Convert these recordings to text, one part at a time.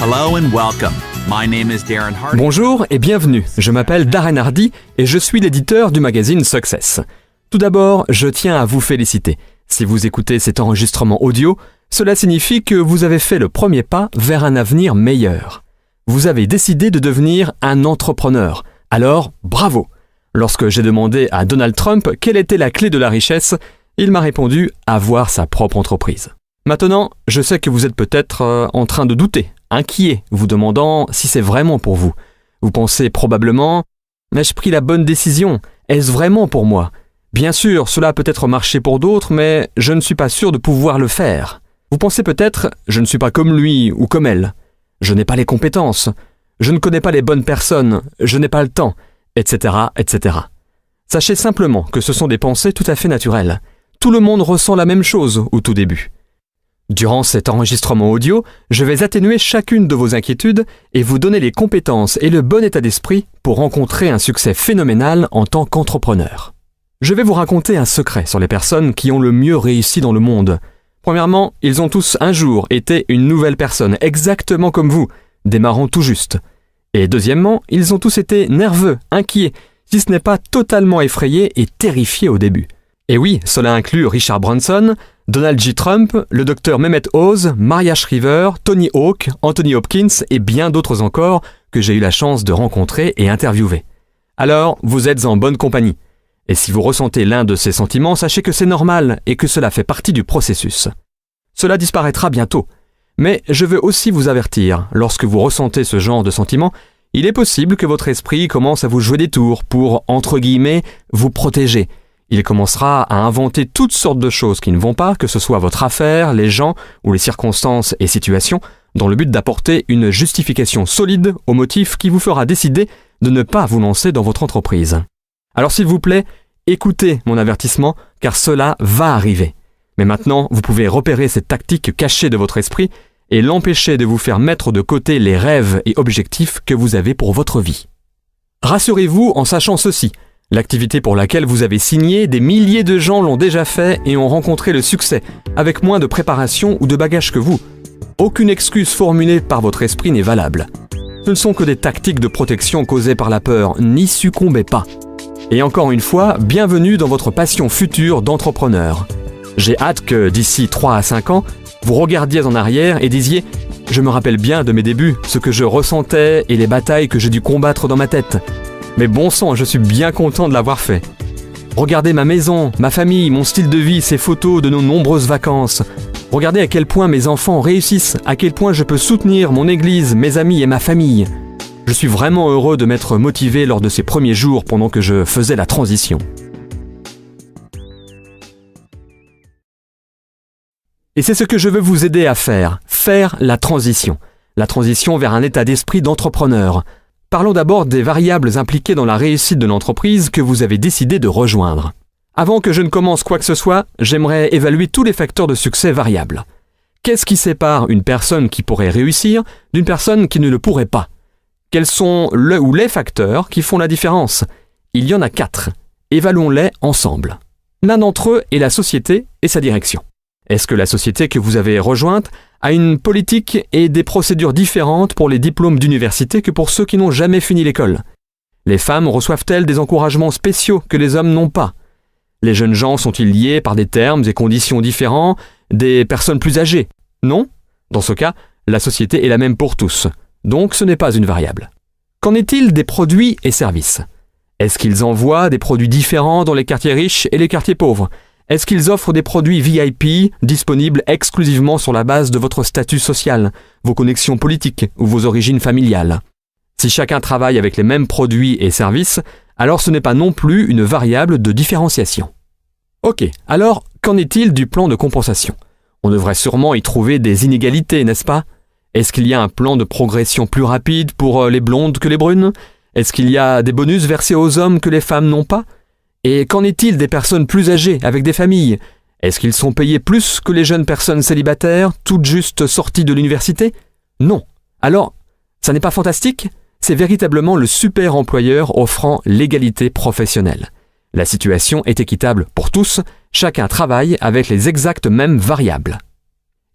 Hello and welcome. My name is Darren Hardy. Bonjour et bienvenue, je m'appelle Darren Hardy et je suis l'éditeur du magazine Success. Tout d'abord, je tiens à vous féliciter. Si vous écoutez cet enregistrement audio, cela signifie que vous avez fait le premier pas vers un avenir meilleur. Vous avez décidé de devenir un entrepreneur. Alors, bravo! Lorsque j'ai demandé à Donald Trump quelle était la clé de la richesse, il m'a répondu avoir sa propre entreprise. Maintenant, je sais que vous êtes peut-être en train de douter, inquiet, vous demandant si c'est vraiment pour vous. Vous pensez probablement « Ai-je pris la bonne décision? Est-ce vraiment pour moi ?» Bien sûr, cela a peut-être marché pour d'autres, mais je ne suis pas sûr de pouvoir le faire. Vous pensez peut-être « Je ne suis pas comme lui ou comme elle. Je n'ai pas les compétences. Je ne connais pas les bonnes personnes. Je n'ai pas le temps. » etc., etc. Sachez simplement que ce sont des pensées tout à fait naturelles. Tout le monde ressent la même chose au tout début. Durant cet enregistrement audio, je vais atténuer chacune de vos inquiétudes et vous donner les compétences et le bon état d'esprit pour rencontrer un succès phénoménal en tant qu'entrepreneur. Je vais vous raconter un secret sur les personnes qui ont le mieux réussi dans le monde. Premièrement, ils ont tous un jour été une nouvelle personne, exactement comme vous, démarrant tout juste. Et deuxièmement, ils ont tous été nerveux, inquiets, si ce n'est pas totalement effrayés et terrifiés au début. Et oui, cela inclut Richard Branson, Donald J. Trump, le docteur Mehmet Oz, Maria Shriver, Tony Hawk, Anthony Hopkins et bien d'autres encore que j'ai eu la chance de rencontrer et interviewer. Alors, vous êtes en bonne compagnie. Et si vous ressentez l'un de ces sentiments, sachez que c'est normal et que cela fait partie du processus. Cela disparaîtra bientôt. Mais je veux aussi vous avertir, lorsque vous ressentez ce genre de sentiments, il est possible que votre esprit commence à vous jouer des tours pour, entre guillemets, vous protéger. Il commencera à inventer toutes sortes de choses qui ne vont pas, que ce soit votre affaire, les gens ou les circonstances et situations, dans le but d'apporter une justification solide au motif qui vous fera décider de ne pas vous lancer dans votre entreprise. Alors s'il vous plaît, écoutez mon avertissement, car cela va arriver. Mais maintenant, vous pouvez repérer cette tactique cachée de votre esprit et l'empêcher de vous faire mettre de côté les rêves et objectifs que vous avez pour votre vie. Rassurez-vous en sachant ceci. L'activité pour laquelle vous avez signé, des milliers de gens l'ont déjà fait et ont rencontré le succès, avec moins de préparation ou de bagages que vous. Aucune excuse formulée par votre esprit n'est valable. Ce ne sont que des tactiques de protection causées par la peur, n'y succombez pas. Et encore une fois, bienvenue dans votre passion future d'entrepreneur. J'ai hâte que, d'ici 3 à 5 ans, vous regardiez en arrière et disiez « Je me rappelle bien de mes débuts, ce que je ressentais et les batailles que j'ai dû combattre dans ma tête. Mais bon sang, je suis bien content de l'avoir fait. Regardez ma maison, ma famille, mon style de vie, ces photos de nos nombreuses vacances. Regardez à quel point mes enfants réussissent, à quel point je peux soutenir mon église, mes amis et ma famille. Je suis vraiment heureux de m'être motivé lors de ces premiers jours pendant que je faisais la transition. » Et c'est ce que je veux vous aider à faire la transition. La transition vers un état d'esprit d'entrepreneur. Parlons d'abord des variables impliquées dans la réussite de l'entreprise que vous avez décidé de rejoindre. Avant que je ne commence quoi que ce soit, j'aimerais évaluer tous les facteurs de succès variables. Qu'est-ce qui sépare une personne qui pourrait réussir d'une personne qui ne le pourrait pas? Quels sont le ou les facteurs qui font la différence? Il y en a 4. Évaluons-les ensemble. L'un d'entre eux est la société et sa direction. Est-ce que la société que vous avez rejointe a une politique et des procédures différentes pour les diplômes d'université que pour ceux qui n'ont jamais fini l'école? Les femmes reçoivent-elles des encouragements spéciaux que les hommes n'ont pas? Les jeunes gens sont-ils liés par des termes et conditions différents des personnes plus âgées? Non? Dans ce cas, la société est la même pour tous. Donc ce n'est pas une variable. Qu'en est-il des produits et services? Est-ce qu'ils envoient des produits différents dans les quartiers riches et les quartiers pauvres? Est-ce qu'ils offrent des produits VIP disponibles exclusivement sur la base de votre statut social, vos connexions politiques ou vos origines familiales? Si chacun travaille avec les mêmes produits et services, alors ce n'est pas non plus une variable de différenciation. Ok, alors qu'en est-il du plan de compensation? On devrait sûrement y trouver des inégalités, n'est-ce pas? Est-ce qu'il y a un plan de progression plus rapide pour les blondes que les brunes? Est-ce qu'il y a des bonus versés aux hommes que les femmes n'ont pas? Et qu'en est-il des personnes plus âgées, avec des familles? Est-ce qu'ils sont payés plus que les jeunes personnes célibataires, toutes juste sorties de l'université? Non. Alors, ça n'est pas fantastique? C'est véritablement le super employeur offrant l'égalité professionnelle. La situation est équitable pour tous, chacun travaille avec les exactes mêmes variables.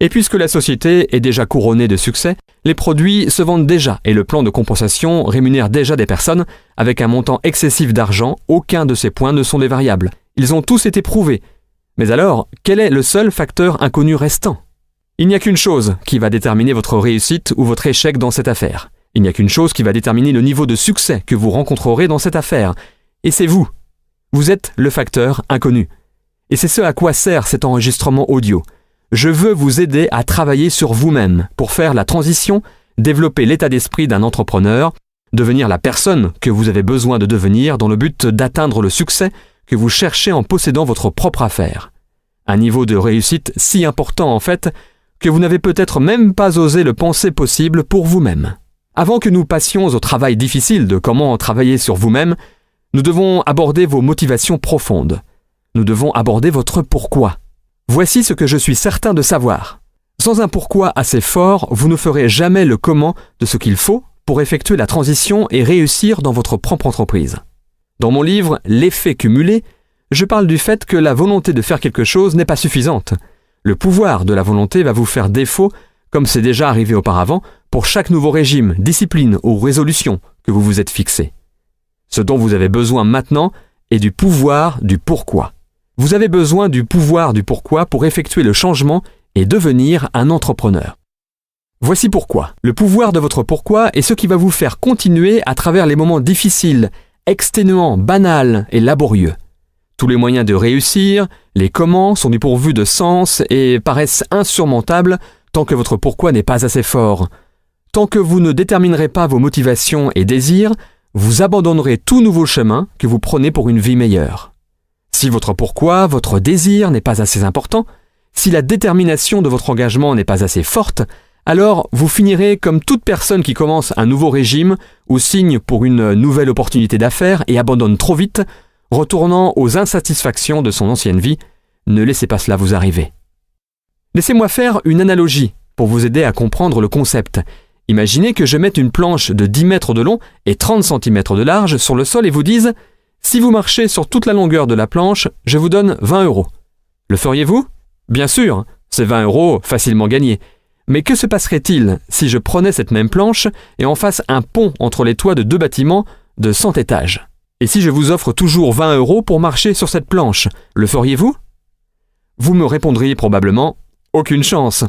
Et puisque la société est déjà couronnée de succès, les produits se vendent déjà et le plan de compensation rémunère déjà des personnes avec un montant excessif d'argent. Aucun de ces points ne sont des variables. Ils ont tous été prouvés. Mais alors, quel est le seul facteur inconnu restant ? Il n'y a qu'une chose qui va déterminer votre réussite ou votre échec dans cette affaire. Il n'y a qu'une chose qui va déterminer le niveau de succès que vous rencontrerez dans cette affaire. Et c'est vous. Vous êtes le facteur inconnu. Et c'est ce à quoi sert cet enregistrement audio. Je veux vous aider à travailler sur vous-même pour faire la transition, développer l'état d'esprit d'un entrepreneur, devenir la personne que vous avez besoin de devenir dans le but d'atteindre le succès que vous cherchez en possédant votre propre affaire. Un niveau de réussite si important en fait que vous n'avez peut-être même pas osé le penser possible pour vous-même. Avant que nous passions au travail difficile de comment travailler sur vous-même, nous devons aborder vos motivations profondes. Nous devons aborder votre pourquoi. Voici ce que je suis certain de savoir. Sans un pourquoi assez fort, vous ne ferez jamais le comment de ce qu'il faut pour effectuer la transition et réussir dans votre propre entreprise. Dans mon livre « L'effet cumulé », je parle du fait que la volonté de faire quelque chose n'est pas suffisante. Le pouvoir de la volonté va vous faire défaut, comme c'est déjà arrivé auparavant, pour chaque nouveau régime, discipline ou résolution que vous vous êtes fixé. Ce dont vous avez besoin maintenant est du pouvoir du pourquoi. Vous avez besoin du pouvoir du pourquoi pour effectuer le changement et devenir un entrepreneur. Voici pourquoi. Le pouvoir de votre pourquoi est ce qui va vous faire continuer à travers les moments difficiles, exténuants, banals et laborieux. Tous les moyens de réussir, les comment sont dépourvus de sens et paraissent insurmontables tant que votre pourquoi n'est pas assez fort. Tant que vous ne déterminerez pas vos motivations et désirs, vous abandonnerez tout nouveau chemin que vous prenez pour une vie meilleure. Si votre pourquoi, votre désir n'est pas assez important, si la détermination de votre engagement n'est pas assez forte, alors vous finirez comme toute personne qui commence un nouveau régime ou signe pour une nouvelle opportunité d'affaires et abandonne trop vite, retournant aux insatisfactions de son ancienne vie. Ne laissez pas cela vous arriver. Laissez-moi faire une analogie pour vous aider à comprendre le concept. Imaginez que je mette une planche de 10 mètres de long et 30 cm de large sur le sol et vous dise « Si vous marchez sur toute la longueur de la planche, je vous donne 20 €. Le feriez-vous ? Bien sûr, c'est 20 € facilement gagnés. Mais que se passerait-il si je prenais cette même planche et en fasse un pont entre les toits de 2 bâtiments de 100 étages ? Et si je vous offre toujours 20 € pour marcher sur cette planche, le feriez-vous ? Vous me répondriez probablement « Aucune chance ».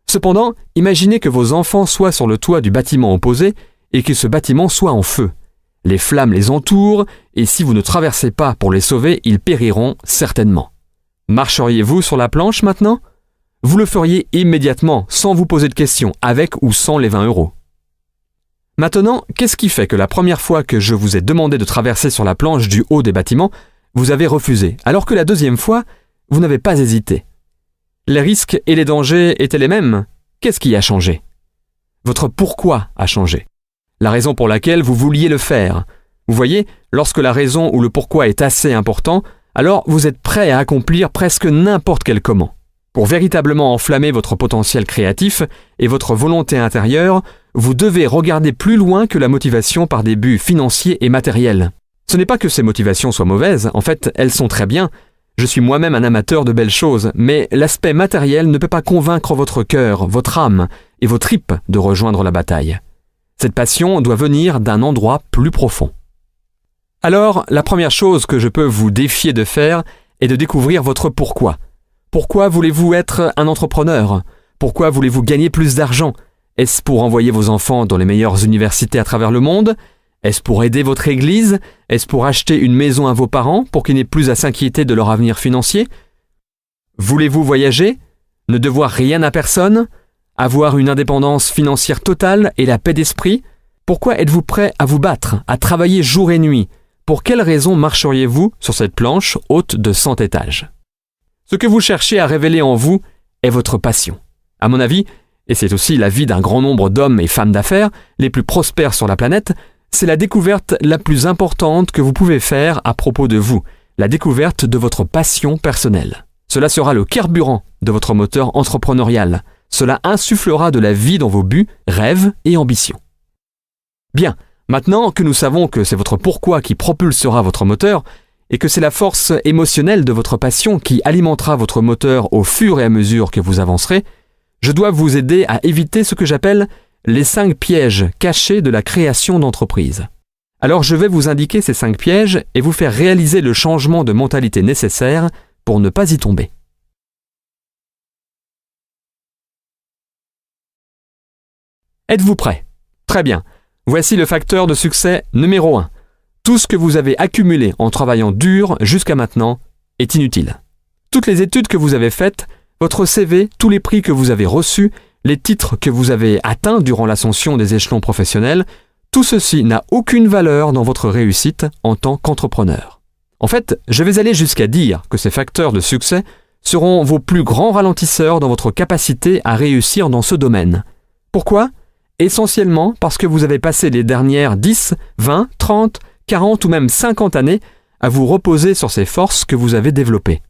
Cependant, imaginez que vos enfants soient sur le toit du bâtiment opposé et que ce bâtiment soit en feu. Les flammes les entourent et si vous ne traversez pas pour les sauver, ils périront certainement. Marcheriez-vous sur la planche maintenant ? Vous le feriez immédiatement, sans vous poser de questions, avec ou sans les 20 €. Maintenant, qu'est-ce qui fait que la première fois que je vous ai demandé de traverser sur la planche du haut des bâtiments, vous avez refusé, alors que la deuxième fois, vous n'avez pas hésité ? Les risques et les dangers étaient les mêmes. Qu'est-ce qui a changé ? Votre pourquoi a changé. La raison pour laquelle vous vouliez le faire. Vous voyez, lorsque la raison ou le pourquoi est assez important, alors vous êtes prêt à accomplir presque n'importe quel comment. Pour véritablement enflammer votre potentiel créatif et votre volonté intérieure, vous devez regarder plus loin que la motivation par des buts financiers et matériels. Ce n'est pas que ces motivations soient mauvaises, en fait, elles sont très bien. Je suis moi-même un amateur de belles choses, mais l'aspect matériel ne peut pas convaincre votre cœur, votre âme et vos tripes de rejoindre la bataille. Cette passion doit venir d'un endroit plus profond. Alors, la première chose que je peux vous défier de faire est de découvrir votre pourquoi. Pourquoi voulez-vous être un entrepreneur ? Pourquoi voulez-vous gagner plus d'argent ? Est-ce pour envoyer vos enfants dans les meilleures universités à travers le monde ? Est-ce pour aider votre église ? Est-ce pour acheter une maison à vos parents pour qu'ils n'aient plus à s'inquiéter de leur avenir financier ? Voulez-vous voyager ? Ne devoir rien à personne ? Avoir une indépendance financière totale et la paix d'esprit ? Pourquoi êtes-vous prêt à vous battre, à travailler jour et nuit ? Pour quelles raisons marcheriez-vous sur cette planche haute de 100 étages ? Ce que vous cherchez à révéler en vous est votre passion. À mon avis, et c'est aussi l'avis d'un grand nombre d'hommes et femmes d'affaires, les plus prospères sur la planète, c'est la découverte la plus importante que vous pouvez faire à propos de vous, la découverte de votre passion personnelle. Cela sera le carburant de votre moteur entrepreneurial. Cela insufflera de la vie dans vos buts, rêves et ambitions. Bien, maintenant que nous savons que c'est votre pourquoi qui propulsera votre moteur et que c'est la force émotionnelle de votre passion qui alimentera votre moteur au fur et à mesure que vous avancerez, je dois vous aider à éviter ce que j'appelle les 5 pièges cachés de la création d'entreprise. Alors je vais vous indiquer ces 5 pièges et vous faire réaliser le changement de mentalité nécessaire pour ne pas y tomber. Êtes-vous prêt? Très bien. Voici le facteur de succès numéro 1. Tout ce que vous avez accumulé en travaillant dur jusqu'à maintenant est inutile. Toutes les études que vous avez faites, votre CV, tous les prix que vous avez reçus, les titres que vous avez atteints durant l'ascension des échelons professionnels, tout ceci n'a aucune valeur dans votre réussite en tant qu'entrepreneur. En fait, je vais aller jusqu'à dire que ces facteurs de succès seront vos plus grands ralentisseurs dans votre capacité à réussir dans ce domaine. Pourquoi? Essentiellement parce que vous avez passé les dernières 10, 20, 30, 40 ou même 50 années à vous reposer sur ces forces que vous avez développées.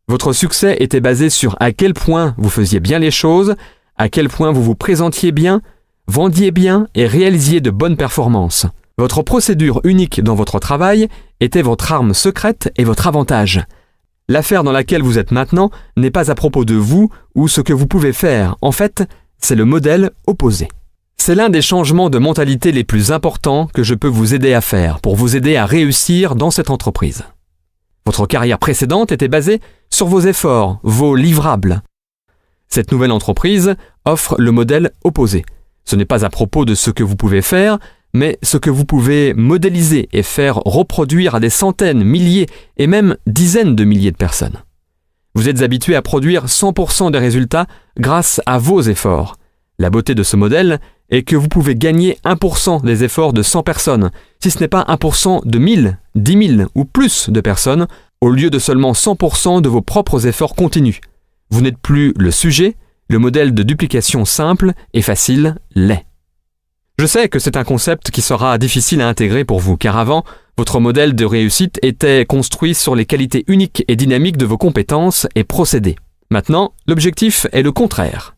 Votre succès était basé sur à quel point vous faisiez bien les choses, à quel point vous vous présentiez bien, vendiez bien et réalisiez de bonnes performances. Votre procédure unique dans votre travail était votre arme secrète et votre avantage. L'affaire dans laquelle vous êtes maintenant n'est pas à propos de vous ou ce que vous pouvez faire. En fait, c'est le modèle opposé. C'est l'un des changements de mentalité les plus importants que je peux vous aider à faire pour vous aider à réussir dans cette entreprise. Votre carrière précédente était basée sur vos efforts, vos livrables. Cette nouvelle entreprise offre le modèle opposé. Ce n'est pas à propos de ce que vous pouvez faire, mais ce que vous pouvez modéliser et faire reproduire à des centaines, milliers et même dizaines de milliers de personnes. Vous êtes habitué à produire 100% des résultats grâce à vos efforts. La beauté de ce modèle est que vous pouvez gagner 1% des efforts de 100 personnes, si ce n'est pas 1% de 1000, 10 000 ou plus de personnes, au lieu de seulement 100% de vos propres efforts continus. Vous n'êtes plus le sujet, le modèle de duplication simple et facile l'est. Je sais que c'est un concept qui sera difficile à intégrer pour vous, car avant, votre modèle de réussite était construit sur les qualités uniques et dynamiques de vos compétences et procédés. Maintenant, l'objectif est le contraire.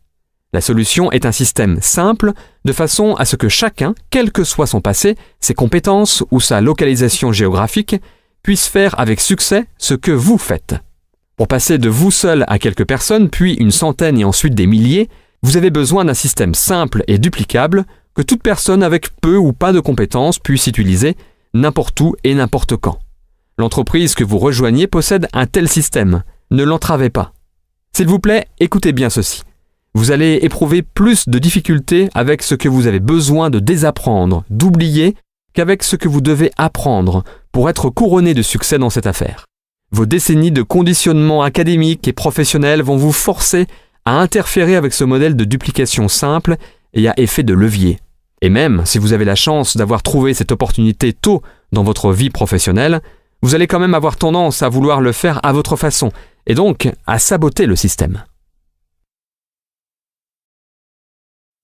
La solution est un système simple, de façon à ce que chacun, quel que soit son passé, ses compétences ou sa localisation géographique, puisse faire avec succès ce que vous faites. Pour passer de vous seul à quelques personnes, puis une centaine et ensuite des milliers, vous avez besoin d'un système simple et duplicable que toute personne avec peu ou pas de compétences puisse utiliser n'importe où et n'importe quand. L'entreprise que vous rejoignez possède un tel système. Ne l'entravez pas. S'il vous plaît, écoutez bien ceci. Vous allez éprouver plus de difficultés avec ce que vous avez besoin de désapprendre, d'oublier, qu'avec ce que vous devez apprendre pour être couronné de succès dans cette affaire. Vos décennies de conditionnement académique et professionnel vont vous forcer à interférer avec ce modèle de duplication simple et à effet de levier. Et même si vous avez la chance d'avoir trouvé cette opportunité tôt dans votre vie professionnelle, vous allez quand même avoir tendance à vouloir le faire à votre façon et donc à saboter le système.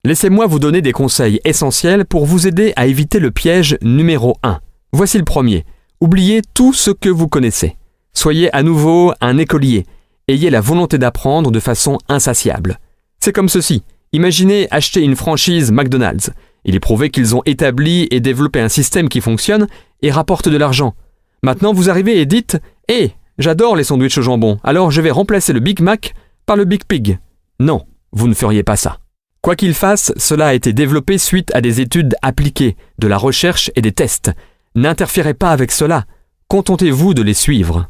Laissez-moi vous donner des conseils essentiels pour vous aider à éviter le piège numéro 1. Voici le premier. Oubliez tout ce que vous connaissez. Soyez à nouveau un écolier. Ayez la volonté d'apprendre de façon insatiable. C'est comme ceci. Imaginez acheter une franchise McDonald's. Il est prouvé qu'ils ont établi et développé un système qui fonctionne et rapporte de l'argent. Maintenant, vous arrivez et dites « Hé, j'adore les sandwichs au jambon, alors je vais remplacer le Big Mac par le Big Pig. » Non, vous ne feriez pas ça. Quoi qu'il fasse, cela a été développé suite à des études appliquées, de la recherche et des tests. N'interférez pas avec cela. Contentez-vous de les suivre.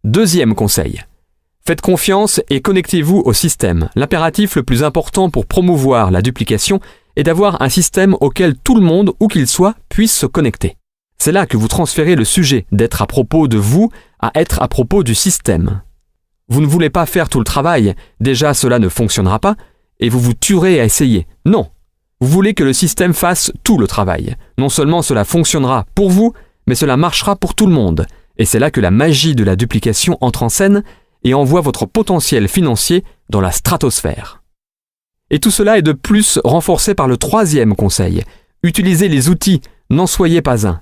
Deuxième conseil. Faites confiance et connectez-vous au système. L'impératif le plus important pour promouvoir la duplication est d'avoir un système auquel tout le monde, où qu'il soit, puisse se connecter. C'est là que vous transférez le sujet d'être à propos de vous à être à propos du système. Vous ne voulez pas faire tout le travail, déjà cela ne fonctionnera pas, et vous vous tuerez à essayer. Non. Vous voulez que le système fasse tout le travail. Non seulement cela fonctionnera pour vous, mais cela marchera pour tout le monde. Et c'est là que la magie de la duplication entre en scène et envoie votre potentiel financier dans la stratosphère. Et tout cela est de plus renforcé par le troisième conseil. Utilisez les outils, n'en soyez pas un.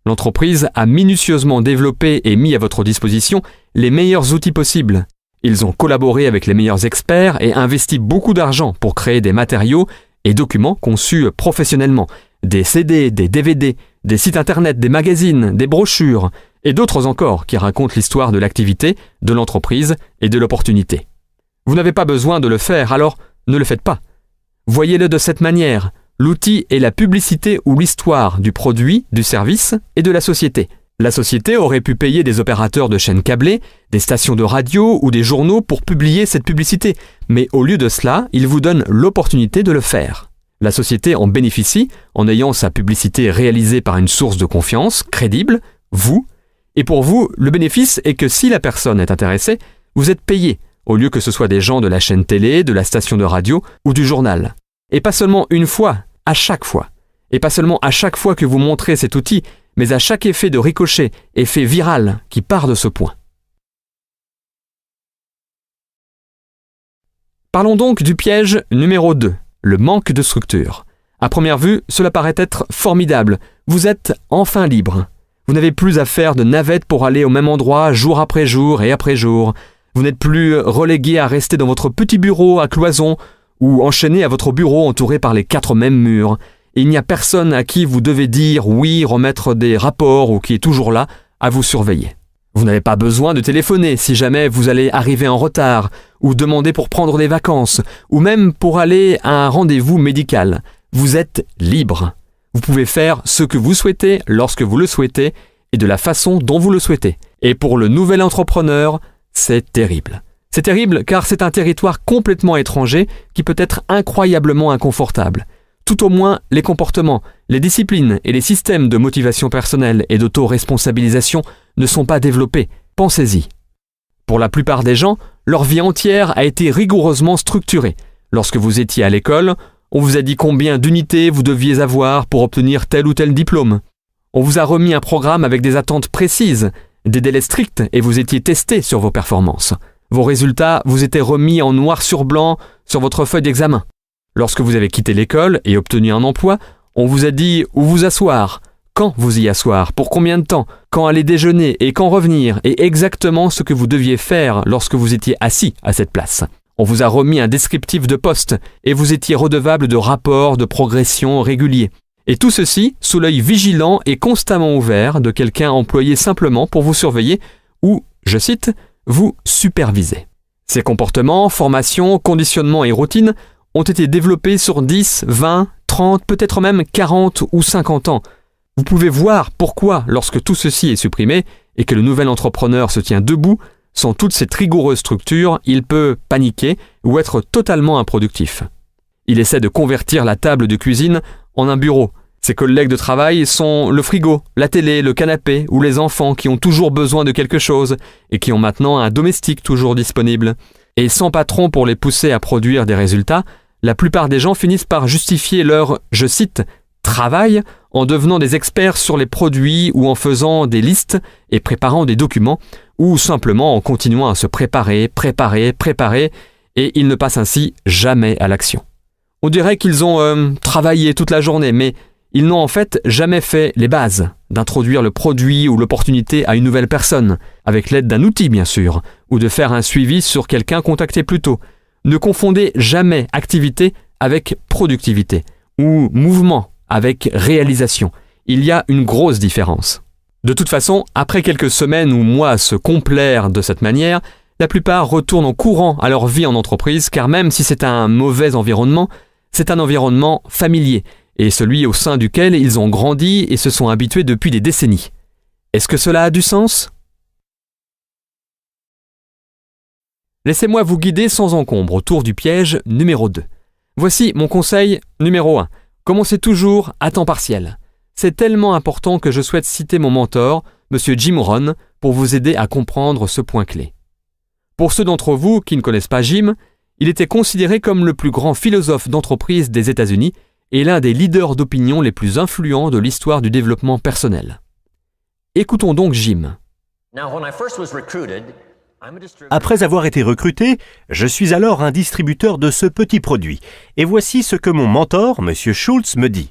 L'entreprise a minutieusement développé et mis à votre disposition les meilleurs outils possibles. Ils ont collaboré avec les meilleurs experts et investi beaucoup d'argent pour créer des matériaux et documents conçus professionnellement, des CD, des DVD, des sites internet, des magazines, des brochures et d'autres encore qui racontent l'histoire de l'activité, de l'entreprise et de l'opportunité. Vous n'avez pas besoin de le faire, alors Ne le faites pas. Voyez-le de cette manière. L'outil est la publicité ou l'histoire du produit, du service et de la société. La société aurait pu payer des opérateurs de chaînes câblées, des stations de radio ou des journaux pour publier cette publicité, mais au lieu de cela, il vous donne l'opportunité de le faire. La société en bénéficie en ayant sa publicité réalisée par une source de confiance, crédible, vous, et pour vous, le bénéfice est que si la personne est intéressée, vous êtes payé, au lieu que ce soit des gens de la chaîne télé, de la station de radio ou du journal. Et pas seulement une fois, à chaque fois. Et pas seulement à chaque fois que vous montrez cet outil, mais à chaque effet de ricochet, effet viral qui part de ce point. Parlons donc du piège numéro 2, le manque de structure. À première vue, cela paraît être formidable. Vous êtes enfin libre. Vous n'avez plus à faire de navette pour aller au même endroit jour après jour et après jour. Vous n'êtes plus relégué à rester dans votre petit bureau à cloison ou enchaîné à votre bureau entouré par les 4 mêmes murs. Il n'y a personne à qui vous devez dire oui, remettre des rapports ou qui est toujours là à vous surveiller. Vous n'avez pas besoin de téléphoner si jamais vous allez arriver en retard ou demander pour prendre des vacances ou même pour aller à un rendez-vous médical. Vous êtes libre. Vous pouvez faire ce que vous souhaitez lorsque vous le souhaitez et de la façon dont vous le souhaitez. Et pour le nouvel entrepreneur, c'est terrible. C'est terrible car c'est un territoire complètement étranger qui peut être incroyablement inconfortable. Tout au moins, les comportements, les disciplines et les systèmes de motivation personnelle et d'auto-responsabilisation ne sont pas développés. Pensez-y. Pour la plupart des gens, leur vie entière a été rigoureusement structurée. Lorsque vous étiez à l'école, on vous a dit combien d'unités vous deviez avoir pour obtenir tel ou tel diplôme. On vous a remis un programme avec des attentes précises, des délais stricts et vous étiez testé sur vos performances. Vos résultats vous étaient remis en noir sur blanc sur votre feuille d'examen. Lorsque vous avez quitté l'école et obtenu un emploi, on vous a dit où vous asseoir, quand vous y asseoir, pour combien de temps, quand aller déjeuner et quand revenir, et exactement ce que vous deviez faire lorsque vous étiez assis à cette place. On vous a remis un descriptif de poste et vous étiez redevable de rapports de progression réguliers. Et tout ceci sous l'œil vigilant et constamment ouvert de quelqu'un employé simplement pour vous surveiller ou, je cite, vous superviser. Ces comportements, formations, conditionnements et routines ont été développés sur 10, 20, 30, peut-être même 40 ou 50 ans. Vous pouvez voir pourquoi, lorsque tout ceci est supprimé et que le nouvel entrepreneur se tient debout, sans toute cette rigoureuse structure, il peut paniquer ou être totalement improductif. Il essaie de convertir la table de cuisine en un bureau. Ses collègues de travail sont le frigo, la télé, le canapé ou les enfants qui ont toujours besoin de quelque chose et qui ont maintenant un domestique toujours disponible. Et sans patron pour les pousser à produire des résultats, la plupart des gens finissent par justifier leur, je cite, « travail » en devenant des experts sur les produits ou en faisant des listes et préparant des documents ou simplement en continuant à se préparer et ils ne passent ainsi jamais à l'action. On dirait qu'ils ont travaillé toute la journée, mais ils n'ont en fait jamais fait les bases d'introduire le produit ou l'opportunité à une nouvelle personne, avec l'aide d'un outil bien sûr, ou de faire un suivi sur quelqu'un contacté plus tôt. Ne confondez jamais activité avec productivité ou mouvement avec réalisation. Il y a une grosse différence. De toute façon, après quelques semaines ou mois à se complaire de cette manière, la plupart retournent en courant à leur vie en entreprise car même si c'est un mauvais environnement, c'est un environnement familier et celui au sein duquel ils ont grandi et se sont habitués depuis des décennies. Est-ce que cela a du sens ? Laissez-moi vous guider sans encombre autour du piège numéro 2. Voici mon conseil numéro 1. Commencez toujours à temps partiel. C'est tellement important que je souhaite citer mon mentor, M. Jim Rohn, pour vous aider à comprendre ce point clé. Pour ceux d'entre vous qui ne connaissent pas Jim, il était considéré comme le plus grand philosophe d'entreprise des États-Unis et l'un des leaders d'opinion les plus influents de l'histoire du développement personnel. Écoutons donc Jim. Après avoir été recruté, je suis alors un distributeur de ce petit produit. Et voici ce que mon mentor, M. Schultz, me dit.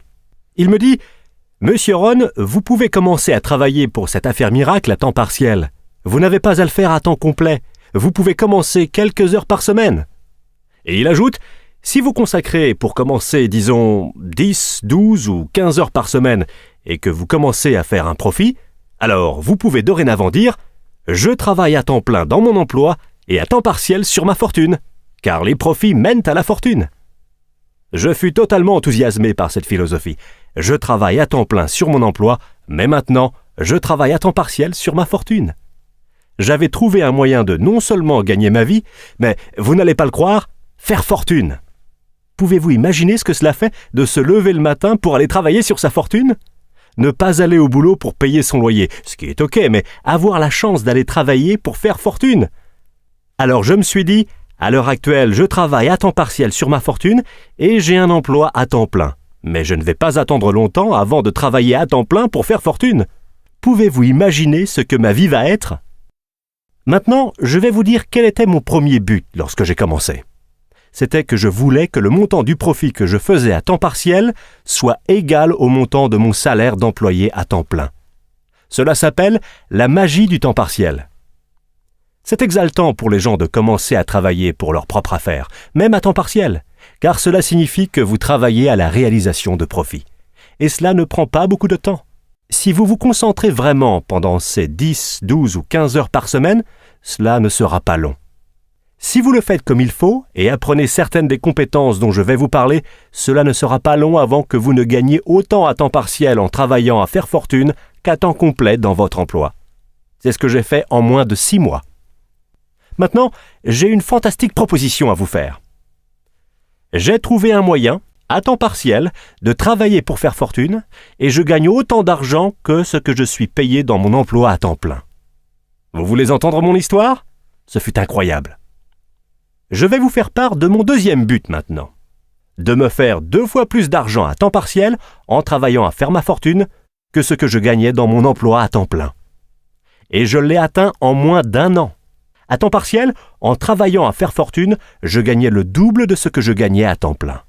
Il me dit « Monsieur Rohn, vous pouvez commencer à travailler pour cette affaire miracle à temps partiel. Vous n'avez pas à le faire à temps complet. Vous pouvez commencer quelques heures par semaine. » Et il ajoute « Si vous consacrez pour commencer, disons, 10, 12 ou 15 heures par semaine et que vous commencez à faire un profit, alors vous pouvez dorénavant dire « Je travaille à temps plein dans mon emploi et à temps partiel sur ma fortune. » car les profits mènent à la fortune. Je fus totalement enthousiasmé par cette philosophie. Je travaille à temps plein sur mon emploi, mais maintenant, je travaille à temps partiel sur ma fortune. J'avais trouvé un moyen de non seulement gagner ma vie, mais, vous n'allez pas le croire, faire fortune. Pouvez-vous imaginer ce que cela fait de se lever le matin pour aller travailler sur sa fortune ? Ne pas aller au boulot pour payer son loyer, ce qui est ok, mais avoir la chance d'aller travailler pour faire fortune. Alors je me suis dit, à l'heure actuelle, je travaille à temps partiel sur ma fortune et j'ai un emploi à temps plein. Mais je ne vais pas attendre longtemps avant de travailler à temps plein pour faire fortune. Pouvez-vous imaginer ce que ma vie va être ? Maintenant, je vais vous dire quel était mon premier but lorsque j'ai commencé. C'était que je voulais que le montant du profit que je faisais à temps partiel soit égal au montant de mon salaire d'employé à temps plein. Cela s'appelle la magie du temps partiel. C'est exaltant pour les gens de commencer à travailler pour leur propre affaire, même à temps partiel, car cela signifie que vous travaillez à la réalisation de profits. Et cela ne prend pas beaucoup de temps. Si vous vous concentrez vraiment pendant ces 10, 12 ou 15 heures par semaine, cela ne sera pas long. Si vous le faites comme il faut et apprenez certaines des compétences dont je vais vous parler, cela ne sera pas long avant que vous ne gagniez autant à temps partiel en travaillant à faire fortune qu'à temps complet dans votre emploi. C'est ce que j'ai fait en moins de 6 mois. Maintenant, j'ai une fantastique proposition à vous faire. J'ai trouvé un moyen, à temps partiel, de travailler pour faire fortune et je gagne autant d'argent que ce que je suis payé dans mon emploi à temps plein. Vous voulez entendre mon histoire ? Ce fut incroyable. Je vais vous faire part de mon deuxième but maintenant. De me faire 2 fois plus d'argent à temps partiel en travaillant à faire ma fortune que ce que je gagnais dans mon emploi à temps plein. Et je l'ai atteint en moins d'1 an. À temps partiel, en travaillant à faire fortune, je gagnais le double de ce que je gagnais à temps plein.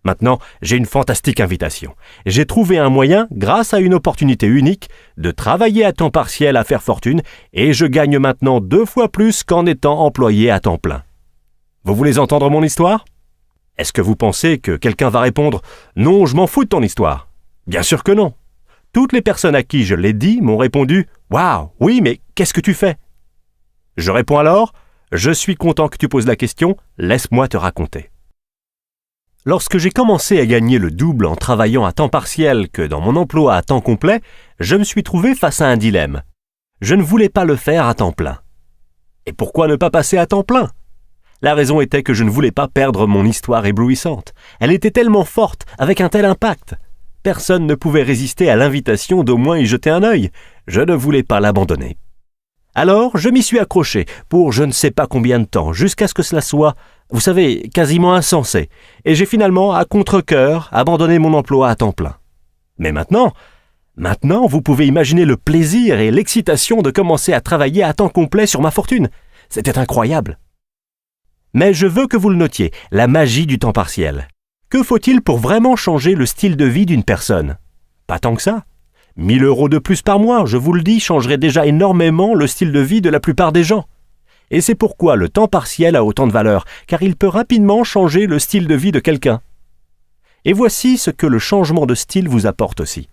Maintenant, j'ai une fantastique invitation. J'ai trouvé un moyen, grâce à une opportunité unique, de travailler à temps partiel à faire fortune et je gagne maintenant 2 fois plus qu'en étant employé à temps plein. Vous voulez entendre mon histoire ? Est-ce que vous pensez que quelqu'un va répondre « Non, je m'en fous de ton histoire ». Bien sûr que non. Toutes les personnes à qui je l'ai dit m'ont répondu « Waouh, oui, mais qu'est-ce que tu fais ?» Je réponds alors « Je suis content que tu poses la question, laisse-moi te raconter ». Lorsque j'ai commencé à gagner le double en travaillant à temps partiel que dans mon emploi à temps complet, je me suis trouvé face à un dilemme. Je ne voulais pas le faire à temps plein. Et pourquoi ne pas passer à temps plein ? La raison était que je ne voulais pas perdre mon histoire éblouissante. Elle était tellement forte, avec un tel impact. Personne ne pouvait résister à l'invitation d'au moins y jeter un œil. Je ne voulais pas l'abandonner. Alors, je m'y suis accroché pour je ne sais pas combien de temps, jusqu'à ce que cela soit, vous savez, quasiment insensé. Et j'ai finalement, à contre-cœur, abandonné mon emploi à temps plein. Mais maintenant, vous pouvez imaginer le plaisir et l'excitation de commencer à travailler à temps complet sur ma fortune. C'était incroyable. Mais je veux que vous le notiez, la magie du temps partiel. Que faut-il pour vraiment changer le style de vie d'une personne ? Pas tant que ça. 1 000 € de plus par mois, je vous le dis, changerait déjà énormément le style de vie de la plupart des gens. Et c'est pourquoi le temps partiel a autant de valeur, car il peut rapidement changer le style de vie de quelqu'un. Et voici ce que le changement de style vous apporte aussi.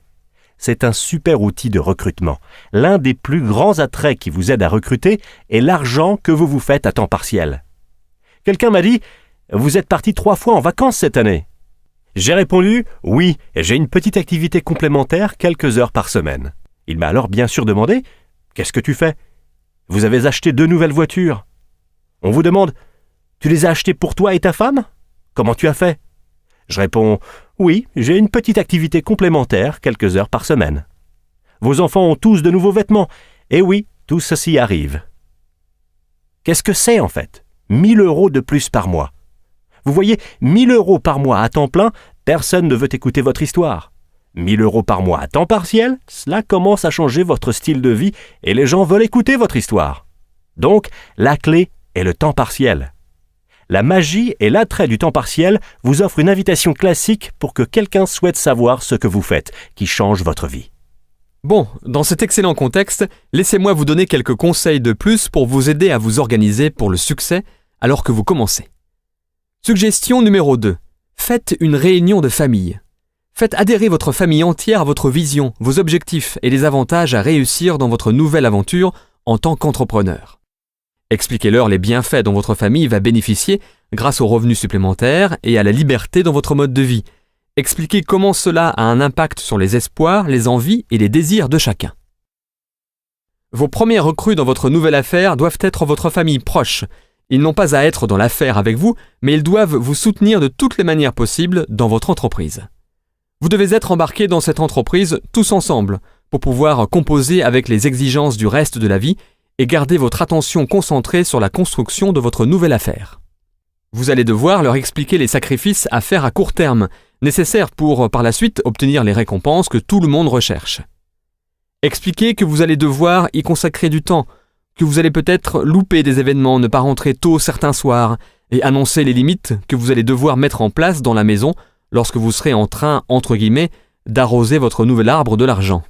C'est un super outil de recrutement. L'un des plus grands attraits qui vous aide à recruter est l'argent que vous vous faites à temps partiel. Quelqu'un m'a dit « Vous êtes parti 3 fois en vacances cette année ?» J'ai répondu « Oui, j'ai une petite activité complémentaire quelques heures par semaine. » Il m'a alors bien sûr demandé « Qu'est-ce que tu fais ? Vous avez acheté 2 nouvelles voitures. » On vous demande « Tu les as achetées pour toi et ta femme ? Comment tu as fait ?» Je réponds « Oui, j'ai une petite activité complémentaire quelques heures par semaine. » Vos enfants ont tous de nouveaux vêtements. Et oui, tout ceci arrive. Qu'est-ce que c'est en fait ? 1 000 € de plus par mois. Vous voyez, 1 000 € par mois à temps plein, personne ne veut écouter votre histoire. 1 000 € par mois à temps partiel, cela commence à changer votre style de vie et les gens veulent écouter votre histoire. Donc, la clé est le temps partiel. La magie et l'attrait du temps partiel vous offrent une invitation classique pour que quelqu'un souhaite savoir ce que vous faites, qui change votre vie. Bon, dans cet excellent contexte, laissez-moi vous donner quelques conseils de plus pour vous aider à vous organiser pour le succès alors que vous commencez. Suggestion numéro 2. Faites une réunion de famille. Faites adhérer votre famille entière à votre vision, vos objectifs et les avantages à réussir dans votre nouvelle aventure en tant qu'entrepreneur. Expliquez-leur les bienfaits dont votre famille va bénéficier grâce aux revenus supplémentaires et à la liberté dans votre mode de vie. Expliquez comment cela a un impact sur les espoirs, les envies et les désirs de chacun. Vos premiers recrues dans votre nouvelle affaire doivent être votre famille proche. Ils n'ont pas à être dans l'affaire avec vous, mais ils doivent vous soutenir de toutes les manières possibles dans votre entreprise. Vous devez être embarqués dans cette entreprise tous ensemble pour pouvoir composer avec les exigences du reste de la vie et garder votre attention concentrée sur la construction de votre nouvelle affaire. Vous allez devoir leur expliquer les sacrifices à faire à court terme, nécessaires pour, par la suite, obtenir les récompenses que tout le monde recherche. Expliquez que vous allez devoir y consacrer du temps, que vous allez peut-être louper des événements, ne pas rentrer tôt certains soirs, et annoncer les limites que vous allez devoir mettre en place dans la maison lorsque vous serez en train, entre guillemets, d'arroser votre nouvel arbre de l'argent.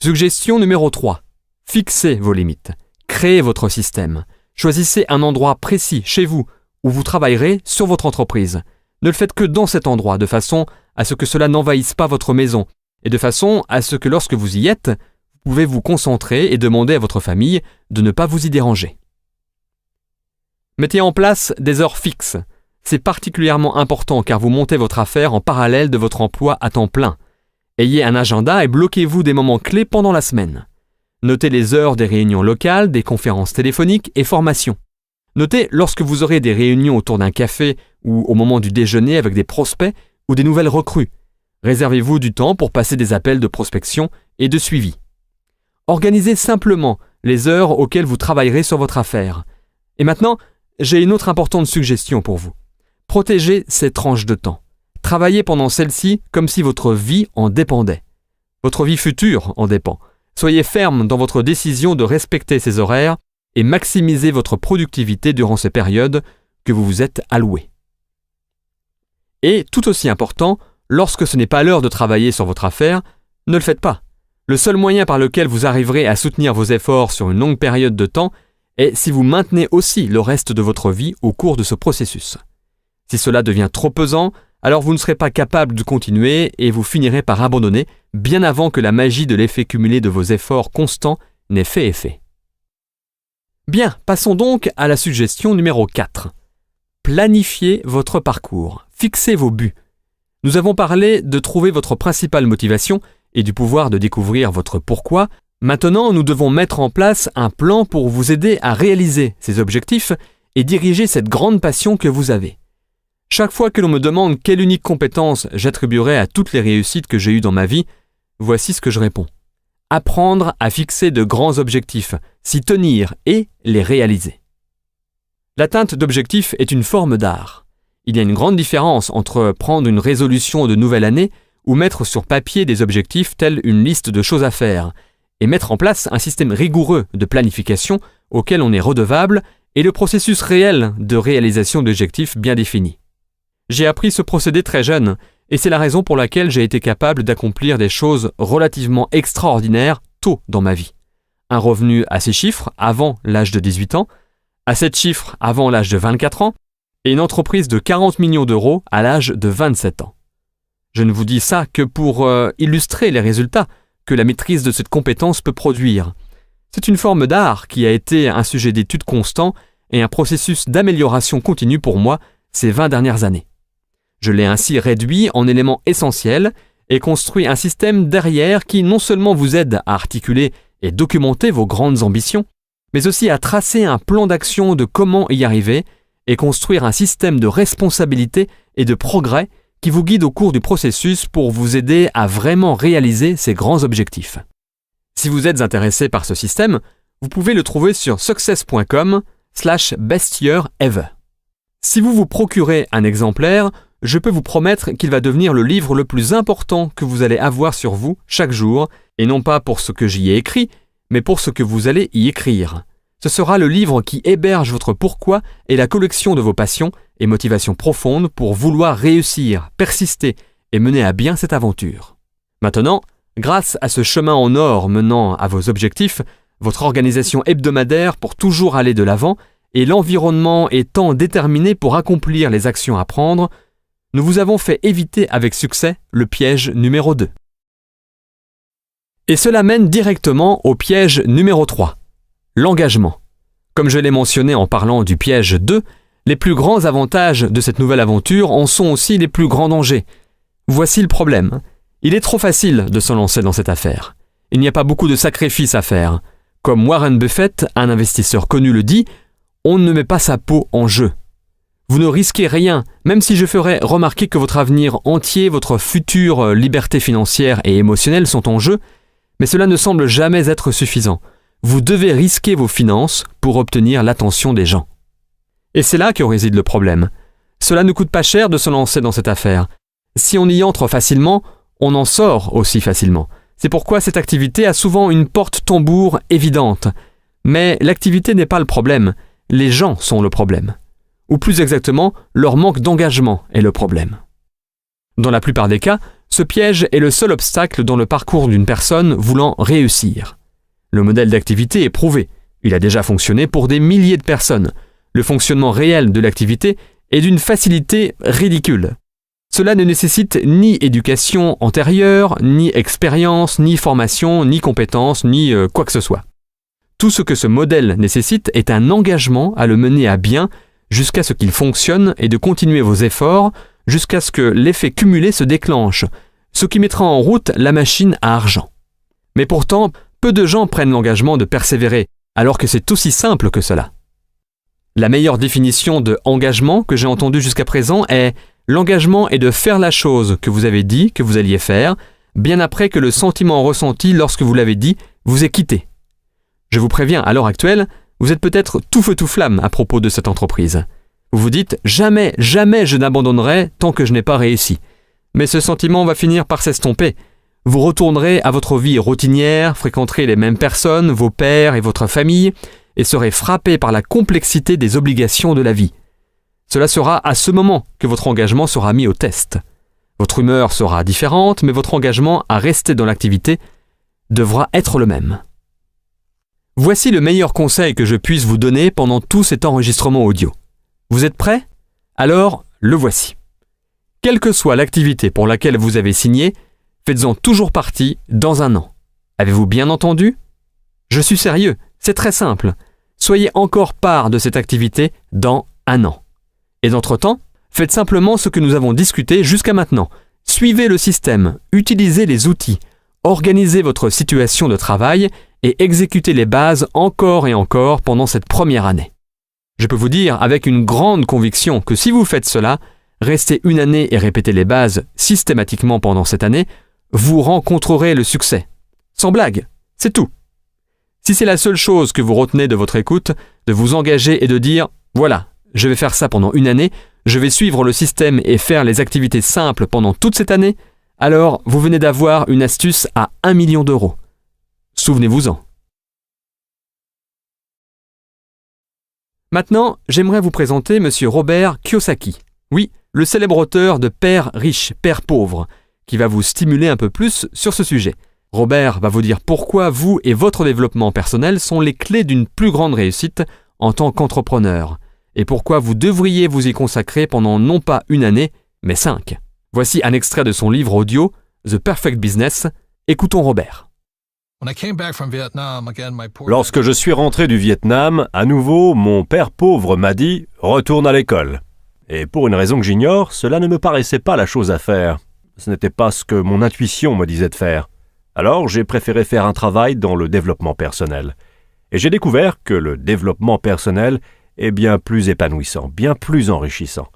Suggestion numéro 3. Fixez vos limites. Créez votre système. Choisissez un endroit précis chez vous où vous travaillerez sur votre entreprise. Ne le faites que dans cet endroit, de façon à ce que cela n'envahisse pas votre maison, et de façon à ce que lorsque vous y êtes, vous pouvez vous concentrer et demander à votre famille de ne pas vous y déranger. Mettez en place des heures fixes. C'est particulièrement important car vous montez votre affaire en parallèle de votre emploi à temps plein. Ayez un agenda et bloquez-vous des moments clés pendant la semaine. Notez les heures des réunions locales, des conférences téléphoniques et formations. Notez lorsque vous aurez des réunions autour d'un café ou au moment du déjeuner avec des prospects ou des nouvelles recrues. Réservez-vous du temps pour passer des appels de prospection et de suivi. Organisez simplement les heures auxquelles vous travaillerez sur votre affaire. Et maintenant, j'ai une autre importante suggestion pour vous. Protégez ces tranches de temps. Travaillez pendant celles-ci comme si votre vie en dépendait. Votre vie future en dépend. Soyez ferme dans votre décision de respecter ces horaires et maximisez votre productivité durant ces périodes que vous vous êtes allouées. Et tout aussi important, lorsque ce n'est pas l'heure de travailler sur votre affaire, ne le faites pas. Le seul moyen par lequel vous arriverez à soutenir vos efforts sur une longue période de temps est si vous maintenez aussi le reste de votre vie au cours de ce processus. Si cela devient trop pesant, alors vous ne serez pas capable de continuer et vous finirez par abandonner bien avant que la magie de l'effet cumulé de vos efforts constants n'ait fait effet. Bien, passons donc à la suggestion numéro 4. Planifiez votre parcours. Fixez vos buts. Nous avons parlé de trouver votre principale motivation et du pouvoir de découvrir votre pourquoi. Maintenant, nous devons mettre en place un plan pour vous aider à réaliser ces objectifs et diriger cette grande passion que vous avez. Chaque fois que l'on me demande quelle unique compétence j'attribuerai à toutes les réussites que j'ai eues dans ma vie, voici ce que je réponds. Apprendre à fixer de grands objectifs, s'y tenir et les réaliser. L'atteinte d'objectifs est une forme d'art. Il y a une grande différence entre prendre une résolution de nouvelle année ou mettre sur papier des objectifs tels une liste de choses à faire et mettre en place un système rigoureux de planification auquel on est redevable et le processus réel de réalisation d'objectifs bien définis. J'ai appris ce procédé très jeune et c'est la raison pour laquelle j'ai été capable d'accomplir des choses relativement extraordinaires tôt dans ma vie. Un revenu à 6 chiffres avant l'âge de 18 ans, à 7 chiffres avant l'âge de 24 ans et une entreprise de 40 millions d'euros à l'âge de 27 ans. Je ne vous dis ça que pour illustrer les résultats que la maîtrise de cette compétence peut produire. C'est une forme d'art qui a été un sujet d'étude constant et un processus d'amélioration continue pour moi ces 20 dernières années. Je l'ai ainsi réduit en éléments essentiels et construit un système derrière qui non seulement vous aide à articuler et documenter vos grandes ambitions, mais aussi à tracer un plan d'action de comment y arriver et construire un système de responsabilité et de progrès qui vous guide au cours du processus pour vous aider à vraiment réaliser ces grands objectifs. Si vous êtes intéressé par ce système, vous pouvez le trouver sur success.com/bestyearever. Si vous vous procurez un exemplaire, je peux vous promettre qu'il va devenir le livre le plus important que vous allez avoir sur vous chaque jour, et non pas pour ce que j'y ai écrit, mais pour ce que vous allez y écrire. Ce sera le livre qui héberge votre pourquoi et la collection de vos passions et motivations profondes pour vouloir réussir, persister et mener à bien cette aventure. Maintenant, grâce à ce chemin en or menant à vos objectifs, votre organisation hebdomadaire pour toujours aller de l'avant et l'environnement étant déterminé pour accomplir les actions à prendre, nous vous avons fait éviter avec succès le piège numéro 2. Et cela mène directement au piège numéro 3, l'engagement. Comme je l'ai mentionné en parlant du piège 2, Les plus grands avantages de cette nouvelle aventure en sont aussi les plus grands dangers. Voici le problème. Il est trop facile de se lancer dans cette affaire. Il n'y a pas beaucoup de sacrifices à faire. Comme Warren Buffett, un investisseur connu, le dit, on ne met pas sa peau en jeu. Vous ne risquez rien, même si je ferais remarquer que votre avenir entier, votre future liberté financière et émotionnelle sont en jeu, mais cela ne semble jamais être suffisant. Vous devez risquer vos finances pour obtenir l'attention des gens. Et c'est là que réside le problème. Cela ne coûte pas cher de se lancer dans cette affaire. Si on y entre facilement, on en sort aussi facilement. C'est pourquoi cette activité a souvent une porte-tambour évidente. Mais l'activité n'est pas le problème, les gens sont le problème. Ou plus exactement, leur manque d'engagement est le problème. Dans la plupart des cas, ce piège est le seul obstacle dans le parcours d'une personne voulant réussir. Le modèle d'activité est prouvé. Il a déjà fonctionné pour des milliers de personnes. Le fonctionnement réel de l'activité est d'une facilité ridicule. Cela ne nécessite ni éducation antérieure, ni expérience, ni formation, ni compétence, ni quoi que ce soit. Tout ce que ce modèle nécessite est un engagement à le mener à bien jusqu'à ce qu'il fonctionne et de continuer vos efforts jusqu'à ce que l'effet cumulé se déclenche, ce qui mettra en route la machine à argent. Mais pourtant, peu de gens prennent l'engagement de persévérer, alors que c'est aussi simple que cela. La meilleure définition de engagement que j'ai entendue jusqu'à présent est « l'engagement est de faire la chose que vous avez dit que vous alliez faire, bien après que le sentiment ressenti lorsque vous l'avez dit vous ait quitté ». Je vous préviens, à l'heure actuelle, vous êtes peut-être tout feu tout flamme à propos de cette entreprise. Vous vous dites « jamais, jamais je n'abandonnerai tant que je n'ai pas réussi ». Mais ce sentiment va finir par s'estomper. Vous retournerez à votre vie routinière, fréquenterez les mêmes personnes, vos pairs et votre famille, et serez frappé par la complexité des obligations de la vie. Cela sera à ce moment que votre engagement sera mis au test. Votre humeur sera différente, mais votre engagement à rester dans l'activité devra être le même. Voici le meilleur conseil que je puisse vous donner pendant tout cet enregistrement audio. Vous êtes prêts? Alors, le voici. Quelle que soit l'activité pour laquelle vous avez signé, faites-en toujours partie dans un an. Avez-vous bien entendu? Je suis sérieux, c'est très simple. Soyez encore part de cette activité dans un an. Et d'entre-temps, faites simplement ce que nous avons discuté jusqu'à maintenant. Suivez le système, utilisez les outils, organisez votre situation de travail et exécutez les bases encore et encore pendant cette première année. Je peux vous dire avec une grande conviction que si vous faites cela, restez une année et répétez les bases systématiquement pendant cette année, vous rencontrerez le succès. Sans blague, c'est tout. Si c'est la seule chose que vous retenez de votre écoute, de vous engager et de dire « Voilà, je vais faire ça pendant une année, je vais suivre le système et faire les activités simples pendant toute cette année », alors vous venez d'avoir une astuce à 1 million d'euros. Souvenez-vous-en. Maintenant, j'aimerais vous présenter M. Robert Kiyosaki. Oui, le célèbre auteur de Père riche, Père pauvre, qui va vous stimuler un peu plus sur ce sujet. Robert va vous dire pourquoi vous et votre développement personnel sont les clés d'une plus grande réussite en tant qu'entrepreneur et pourquoi vous devriez vous y consacrer pendant non pas une année, mais 5. Voici un extrait de son livre audio The Perfect Business. Écoutons Robert. Lorsque je suis rentré du Vietnam, à nouveau, mon père pauvre m'a dit « Retourne à l'école ». Et pour une raison que j'ignore, cela ne me paraissait pas la chose à faire. Ce n'était pas ce que mon intuition me disait de faire. Alors, j'ai préféré faire un travail dans le développement personnel. Et j'ai découvert que le développement personnel est bien plus épanouissant, bien plus enrichissant.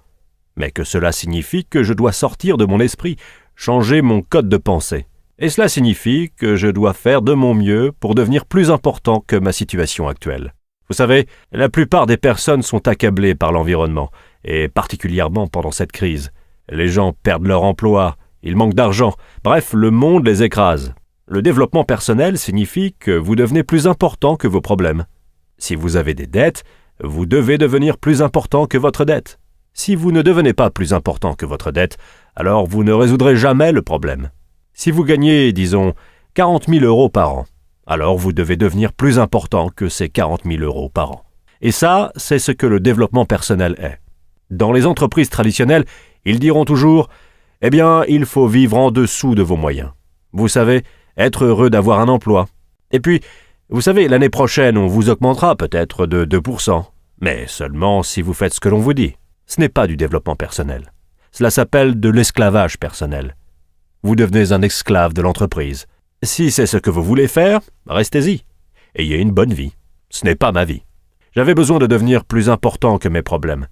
Mais que cela signifie que je dois sortir de mon esprit, changer mon code de pensée. Et cela signifie que je dois faire de mon mieux pour devenir plus important que ma situation actuelle. Vous savez, la plupart des personnes sont accablées par l'environnement, et particulièrement pendant cette crise. Les gens perdent leur emploi, ils manquent d'argent, bref, le monde les écrase. Le développement personnel signifie que vous devenez plus important que vos problèmes. Si vous avez des dettes, vous devez devenir plus important que votre dette. Si vous ne devenez pas plus important que votre dette, alors vous ne résoudrez jamais le problème. Si vous gagnez, disons, 40 000 euros par an, alors vous devez devenir plus important que ces 40 000 euros par an. Et ça, c'est ce que le développement personnel est. Dans les entreprises traditionnelles, ils diront toujours « Eh bien, il faut vivre en dessous de vos moyens. Vous savez, être heureux d'avoir un emploi. Et puis, vous savez, l'année prochaine, on vous augmentera peut-être de 2%. Mais seulement si vous faites ce que l'on vous dit. Ce n'est pas du développement personnel. Cela s'appelle de l'esclavage personnel. Vous devenez un esclave de l'entreprise. Si c'est ce que vous voulez faire, restez-y. Ayez une bonne vie. Ce n'est pas ma vie. J'avais besoin de devenir plus important que mes problèmes.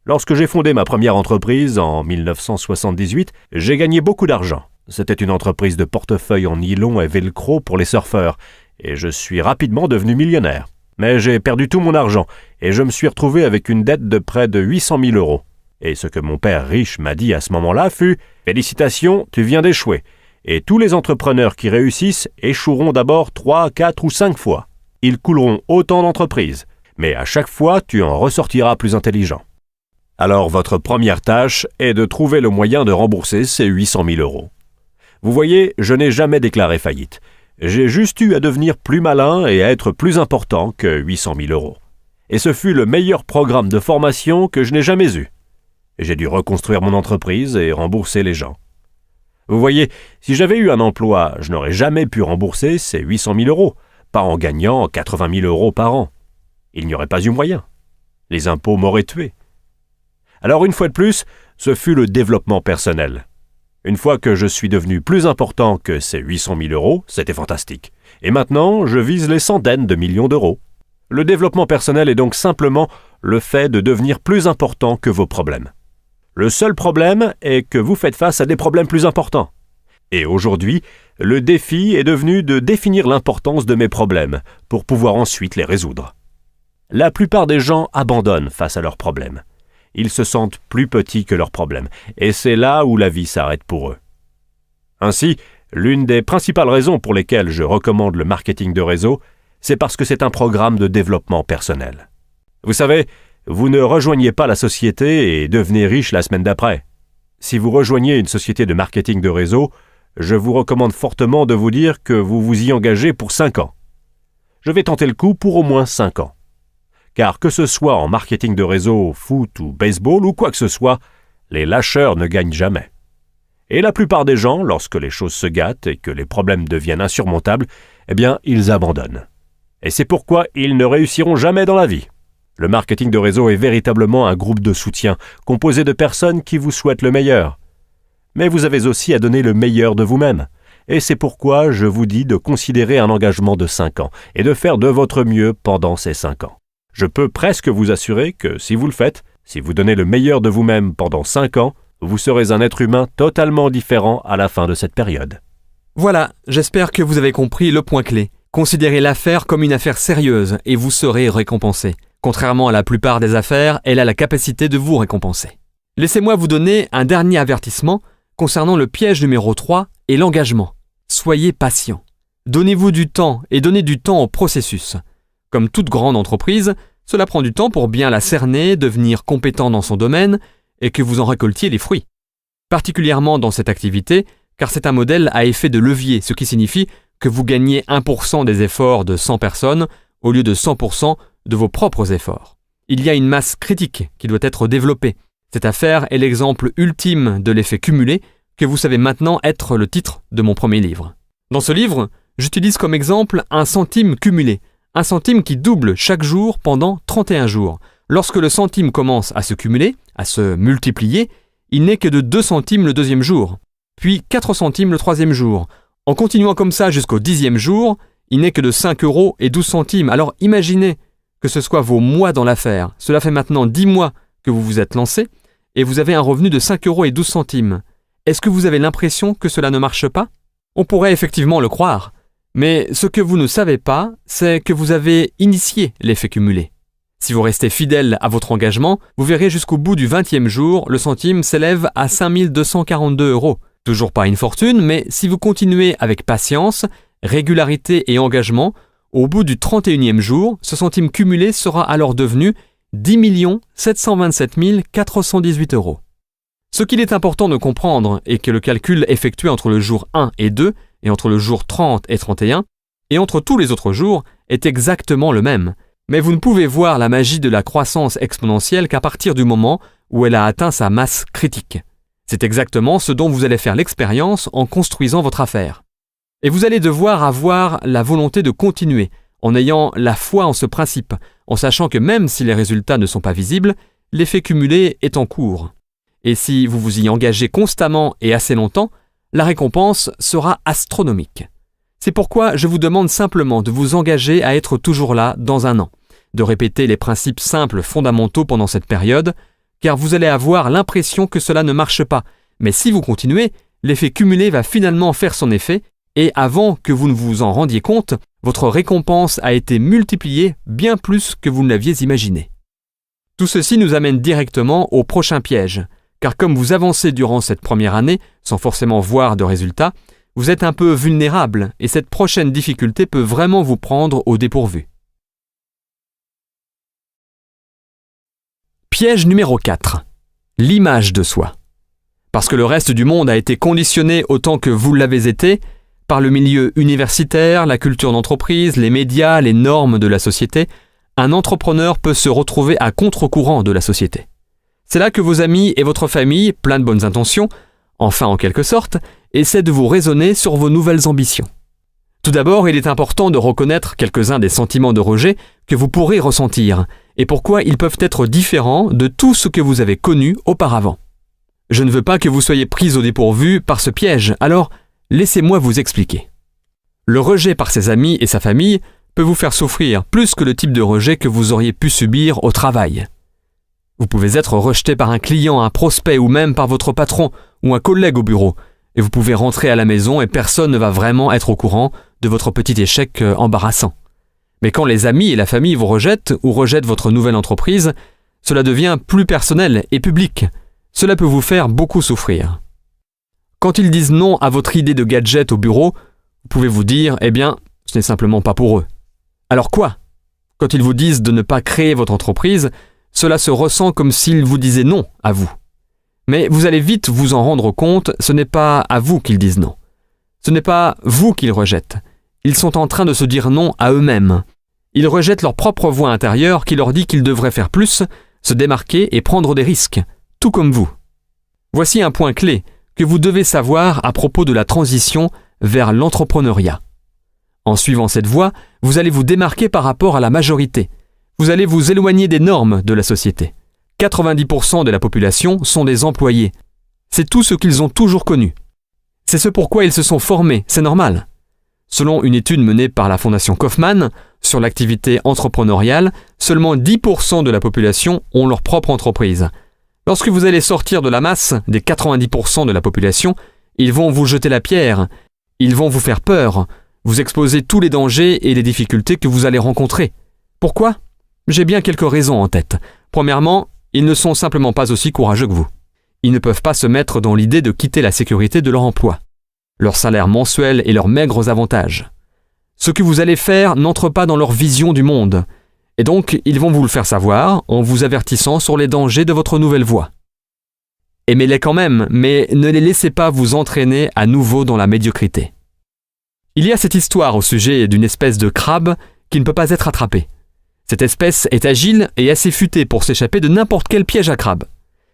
Lorsque j'ai fondé ma première entreprise en 1978, j'ai gagné beaucoup d'argent. C'était une entreprise de portefeuille en nylon et velcro pour les surfeurs, et je suis rapidement devenu millionnaire. Mais j'ai perdu tout mon argent, et je me suis retrouvé avec une dette de près de 800 000 euros. Et ce que mon père riche m'a dit à ce moment-là fut « Félicitations, tu viens d'échouer. Et tous les entrepreneurs qui réussissent échoueront d'abord 3, 4 ou 5 fois. Ils couleront autant d'entreprises, mais à chaque fois, tu en ressortiras plus intelligent. Alors votre première tâche est de trouver le moyen de rembourser ces 800 000 euros. Vous voyez, je n'ai jamais déclaré faillite. J'ai juste eu à devenir plus malin et à être plus important que 800 000 euros. Et ce fut le meilleur programme de formation que je n'ai jamais eu. J'ai dû reconstruire mon entreprise et rembourser les gens. Vous voyez, si j'avais eu un emploi, je n'aurais jamais pu rembourser ces 800 000 euros, pas en gagnant 80 000 euros par an. Il n'y aurait pas eu moyen. Les impôts m'auraient tué. Alors une fois de plus, ce fut le développement personnel. Une fois que je suis devenu plus important que ces 800 000 euros, c'était fantastique. Et maintenant, je vise les centaines de millions d'euros. Le développement personnel est donc simplement le fait de devenir plus important que vos problèmes. Le seul problème est que vous faites face à des problèmes plus importants. Et aujourd'hui, le défi est devenu de définir l'importance de mes problèmes pour pouvoir ensuite les résoudre. La plupart des gens abandonnent face à leurs problèmes. Ils se sentent plus petits que leurs problèmes, et c'est là où la vie s'arrête pour eux. Ainsi, l'une des principales raisons pour lesquelles je recommande le marketing de réseau, c'est parce que c'est un programme de développement personnel. Vous savez, vous ne rejoignez pas la société et devenez riche la semaine d'après. Si vous rejoignez une société de marketing de réseau, je vous recommande fortement de vous dire que vous vous y engagez pour 5 ans. Je vais tenter le coup pour au moins 5 ans. Car que ce soit en marketing de réseau, foot ou baseball ou quoi que ce soit, les lâcheurs ne gagnent jamais. Et la plupart des gens, lorsque les choses se gâtent et que les problèmes deviennent insurmontables, eh bien, ils abandonnent. Et c'est pourquoi ils ne réussiront jamais dans la vie. Le marketing de réseau est véritablement un groupe de soutien composé de personnes qui vous souhaitent le meilleur. Mais vous avez aussi à donner le meilleur de vous-même. Et c'est pourquoi je vous dis de considérer un engagement de 5 ans et de faire de votre mieux pendant ces 5 ans. Je peux presque vous assurer que si vous le faites, si vous donnez le meilleur de vous-même pendant 5 ans, vous serez un être humain totalement différent à la fin de cette période. Voilà, j'espère que vous avez compris le point clé. Considérez l'affaire comme une affaire sérieuse et vous serez récompensé. Contrairement à la plupart des affaires, elle a la capacité de vous récompenser. Laissez-moi vous donner un dernier avertissement concernant le piège numéro 3 et l'engagement. Soyez patient. Donnez-vous du temps et donnez du temps au processus. Comme toute grande entreprise, cela prend du temps pour bien la cerner, devenir compétent dans son domaine et que vous en récoltiez les fruits. Particulièrement dans cette activité, car c'est un modèle à effet de levier, ce qui signifie que vous gagnez 1% des efforts de 100 personnes au lieu de 100% de vos propres efforts. Il y a une masse critique qui doit être développée. Cette affaire est l'exemple ultime de l'effet cumulé que vous savez maintenant être le titre de mon premier livre. Dans ce livre, j'utilise comme exemple un centime cumulé. Un centime qui double chaque jour pendant 31 jours. Lorsque le centime commence à se cumuler, à se multiplier, il n'est que de 2 centimes le 2e jour, puis 4 centimes le 3e jour. En continuant comme ça jusqu'au 10e jour, il n'est que de 5 euros et 12 centimes. Alors imaginez que ce soit vos mois dans l'affaire. Cela fait maintenant 10 mois que vous vous êtes lancé et vous avez un revenu de 5 euros et 12 centimes. Est-ce que vous avez l'impression que cela ne marche pas ? On pourrait effectivement le croire. Mais ce que vous ne savez pas, c'est que vous avez initié l'effet cumulé. Si vous restez fidèle à votre engagement, vous verrez jusqu'au bout du 20e jour, le centime s'élève à 5 242 €. Toujours pas une fortune, mais si vous continuez avec patience, régularité et engagement, au bout du 31e jour, ce centime cumulé sera alors devenu 10 727 418 €. Ce qu'il est important de comprendre est que le calcul effectué entre le jour 1 et 2 et entre le jour 30 et 31, et entre tous les autres jours, est exactement le même. Mais vous ne pouvez voir la magie de la croissance exponentielle qu'à partir du moment où elle a atteint sa masse critique. C'est exactement ce dont vous allez faire l'expérience en construisant votre affaire. Et vous allez devoir avoir la volonté de continuer, en ayant la foi en ce principe, en sachant que même si les résultats ne sont pas visibles, l'effet cumulé est en cours. Et si vous vous y engagez constamment et assez longtemps, la récompense sera astronomique. C'est pourquoi je vous demande simplement de vous engager à être toujours là dans un an, de répéter les principes simples fondamentaux pendant cette période, car vous allez avoir l'impression que cela ne marche pas. Mais si vous continuez, l'effet cumulé va finalement faire son effet, et avant que vous ne vous en rendiez compte, votre récompense a été multipliée bien plus que vous ne l'aviez imaginé. Tout ceci nous amène directement au prochain piège, car comme vous avancez durant cette première année, sans forcément voir de résultats, vous êtes un peu vulnérable, et cette prochaine difficulté peut vraiment vous prendre au dépourvu. Piège numéro 4. L'image de soi. Parce que le reste du monde a été conditionné autant que vous l'avez été, par le milieu universitaire, la culture d'entreprise, les médias, les normes de la société, un entrepreneur peut se retrouver à contre-courant de la société. C'est là que vos amis et votre famille, plein de bonnes intentions, enfin en quelque sorte, essaient de vous raisonner sur vos nouvelles ambitions. Tout d'abord, il est important de reconnaître quelques-uns des sentiments de rejet que vous pourrez ressentir, et pourquoi ils peuvent être différents de tout ce que vous avez connu auparavant. Je ne veux pas que vous soyez pris au dépourvu par ce piège, alors laissez-moi vous expliquer. Le rejet par ses amis et sa famille peut vous faire souffrir plus que le type de rejet que vous auriez pu subir au travail. Vous pouvez être rejeté par un client, un prospect ou même par votre patron ou un collègue au bureau, et vous pouvez rentrer à la maison et personne ne va vraiment être au courant de votre petit échec embarrassant. Mais quand les amis et la famille vous rejettent ou rejettent votre nouvelle entreprise, cela devient plus personnel et public. Cela peut vous faire beaucoup souffrir. Quand ils disent non à votre idée de gadget au bureau, vous pouvez vous dire « Eh bien, ce n'est simplement pas pour eux ». Alors quoi? Quand ils vous disent de ne pas créer votre entreprise, cela se ressent comme s'ils vous disaient non à vous. Mais vous allez vite vous en rendre compte, ce n'est pas à vous qu'ils disent non. Ce n'est pas vous qu'ils rejettent. Ils sont en train de se dire non à eux-mêmes. Ils rejettent leur propre voix intérieure qui leur dit qu'ils devraient faire plus, se démarquer et prendre des risques, tout comme vous. Voici un point clé que vous devez savoir à propos de la transition vers l'entrepreneuriat. En suivant cette voie, vous allez vous démarquer par rapport à la majorité. Vous allez vous éloigner des normes de la société. 90% de la population sont des employés. C'est tout ce qu'ils ont toujours connu. C'est ce pourquoi ils se sont formés, c'est normal. Selon une étude menée par la Fondation Kauffman sur l'activité entrepreneuriale, seulement 10% de la population ont leur propre entreprise. Lorsque vous allez sortir de la masse des 90% de la population, ils vont vous jeter la pierre, ils vont vous faire peur, vous exposer tous les dangers et les difficultés que vous allez rencontrer. Pourquoi? J'ai bien quelques raisons en tête. Premièrement, ils ne sont simplement pas aussi courageux que vous. Ils ne peuvent pas se mettre dans l'idée de quitter la sécurité de leur emploi, leur salaire mensuel et leurs maigres avantages. Ce que vous allez faire n'entre pas dans leur vision du monde, et donc ils vont vous le faire savoir en vous avertissant sur les dangers de votre nouvelle voie. Aimez-les quand même, mais ne les laissez pas vous entraîner à nouveau dans la médiocrité. Il y a cette histoire au sujet d'une espèce de crabe qui ne peut pas être attrapée. Cette espèce est agile et assez futée pour s'échapper de n'importe quel piège à crabe.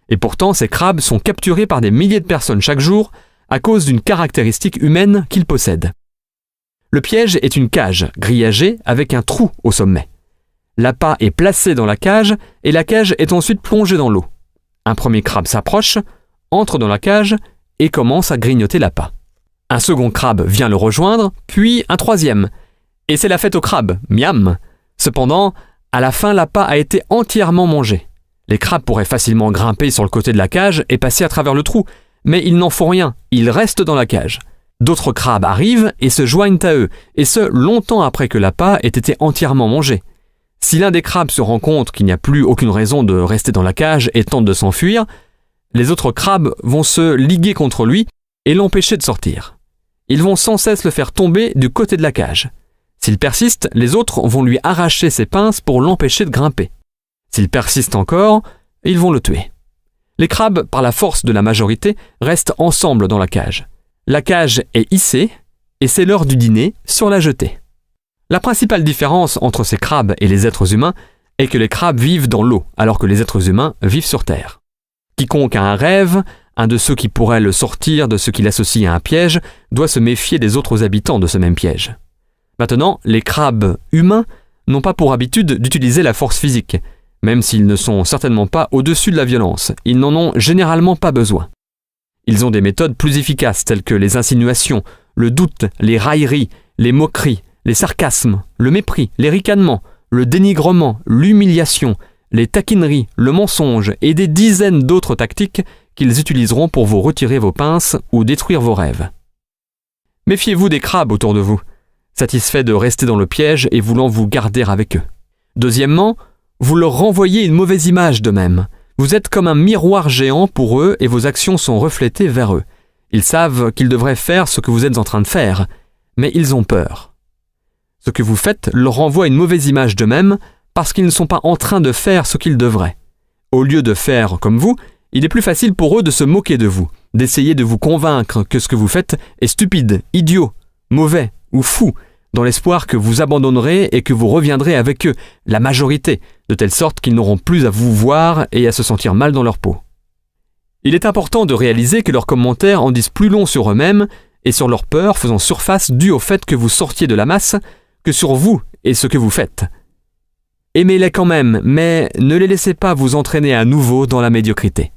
Et pourtant, ces crabes sont capturés par des milliers de personnes chaque jour à cause d'une caractéristique humaine qu'ils possèdent. Le piège est une cage grillagée avec un trou au sommet. L'appât est placé dans la cage et la cage est ensuite plongée dans l'eau. Un premier crabe s'approche, entre dans la cage et commence à grignoter l'appât. Un second crabe vient le rejoindre, puis un troisième. Et c'est la fête aux crabes, miam! Cependant, à la fin, l'appât a été entièrement mangé. Les crabes pourraient facilement grimper sur le côté de la cage et passer à travers le trou, mais ils n'en font rien, ils restent dans la cage. D'autres crabes arrivent et se joignent à eux, et ce, longtemps après que l'appât ait été entièrement mangé. Si l'un des crabes se rend compte qu'il n'y a plus aucune raison de rester dans la cage et tente de s'enfuir, les autres crabes vont se liguer contre lui et l'empêcher de sortir. Ils vont sans cesse le faire tomber du côté de la cage. S'il persiste, les autres vont lui arracher ses pinces pour l'empêcher de grimper. S'il persiste encore, ils vont le tuer. Les crabes, par la force de la majorité, restent ensemble dans la cage. La cage est hissée et c'est l'heure du dîner sur la jetée. La principale différence entre ces crabes et les êtres humains est que les crabes vivent dans l'eau alors que les êtres humains vivent sur Terre. Quiconque a un rêve, un de ceux qui pourraient le sortir de ce qu'il associe à un piège, doit se méfier des autres habitants de ce même piège. Maintenant, les crabes humains n'ont pas pour habitude d'utiliser la force physique. Même s'ils ne sont certainement pas au-dessus de la violence, ils n'en ont généralement pas besoin. Ils ont des méthodes plus efficaces telles que les insinuations, le doute, les railleries, les moqueries, les sarcasmes, le mépris, les ricanements, le dénigrement, l'humiliation, les taquineries, le mensonge et des dizaines d'autres tactiques qu'ils utiliseront pour vous retirer vos pinces ou détruire vos rêves. Méfiez-vous des crabes autour de vous, satisfaits de rester dans le piège et voulant vous garder avec eux. Deuxièmement, vous leur renvoyez une mauvaise image d'eux-mêmes. Vous êtes comme un miroir géant pour eux et vos actions sont reflétées vers eux. Ils savent qu'ils devraient faire ce que vous êtes en train de faire, mais ils ont peur. Ce que vous faites leur renvoie une mauvaise image d'eux-mêmes parce qu'ils ne sont pas en train de faire ce qu'ils devraient. Au lieu de faire comme vous, il est plus facile pour eux de se moquer de vous, d'essayer de vous convaincre que ce que vous faites est stupide, idiot, mauvais ou fou, dans l'espoir que vous abandonnerez et que vous reviendrez avec eux, la majorité, de telle sorte qu'ils n'auront plus à vous voir et à se sentir mal dans leur peau. Il est important de réaliser que leurs commentaires en disent plus long sur eux-mêmes et sur leurs peurs faisant surface dues au fait que vous sortiez de la masse que sur vous et ce que vous faites. Aimez-les quand même, mais ne les laissez pas vous entraîner à nouveau dans la médiocrité.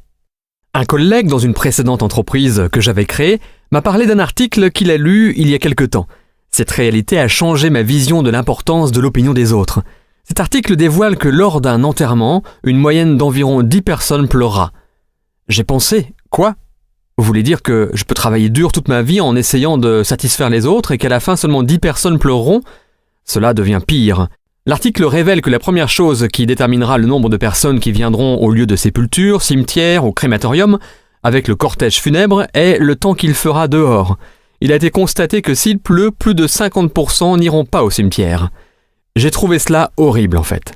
Un collègue dans une précédente entreprise que j'avais créée m'a parlé d'un article qu'il a lu il y a quelque temps. Cette réalité a changé ma vision de l'importance de l'opinion des autres. Cet article dévoile que lors d'un enterrement, une moyenne d'environ 10 personnes pleurera. J'ai pensé, quoi ? Vous voulez dire que je peux travailler dur toute ma vie en essayant de satisfaire les autres et qu'à la fin seulement 10 personnes pleureront ? Cela devient pire. L'article révèle que la première chose qui déterminera le nombre de personnes qui viendront au lieu de sépulture, cimetière ou crématorium, avec le cortège funèbre, est le temps qu'il fera dehors. Il a été constaté que s'il pleut, plus de 50% n'iront pas au cimetière. J'ai trouvé cela horrible en fait.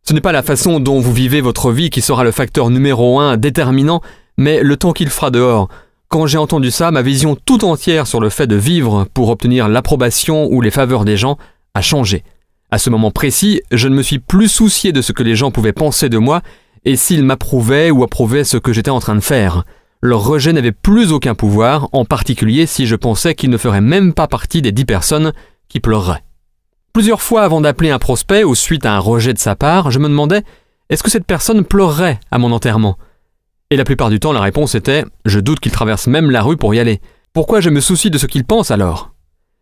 Ce n'est pas la façon dont vous vivez votre vie qui sera le facteur numéro 1 déterminant, mais le temps qu'il fera dehors. Quand j'ai entendu ça, ma vision tout entière sur le fait de vivre pour obtenir l'approbation ou les faveurs des gens a changé. À ce moment précis, je ne me suis plus soucié de ce que les gens pouvaient penser de moi et s'ils m'approuvaient ou approuvaient ce que j'étais en train de faire. Leur rejet n'avait plus aucun pouvoir, en particulier si je pensais qu'ils ne feraient même pas partie des 10 personnes qui pleureraient. Plusieurs fois avant d'appeler un prospect ou suite à un rejet de sa part, je me demandais « Est-ce que cette personne pleurerait à mon enterrement ?» Et la plupart du temps, la réponse était « Je doute qu'il traverse même la rue pour y aller. Pourquoi je me soucie de ce qu'il pense alors ?»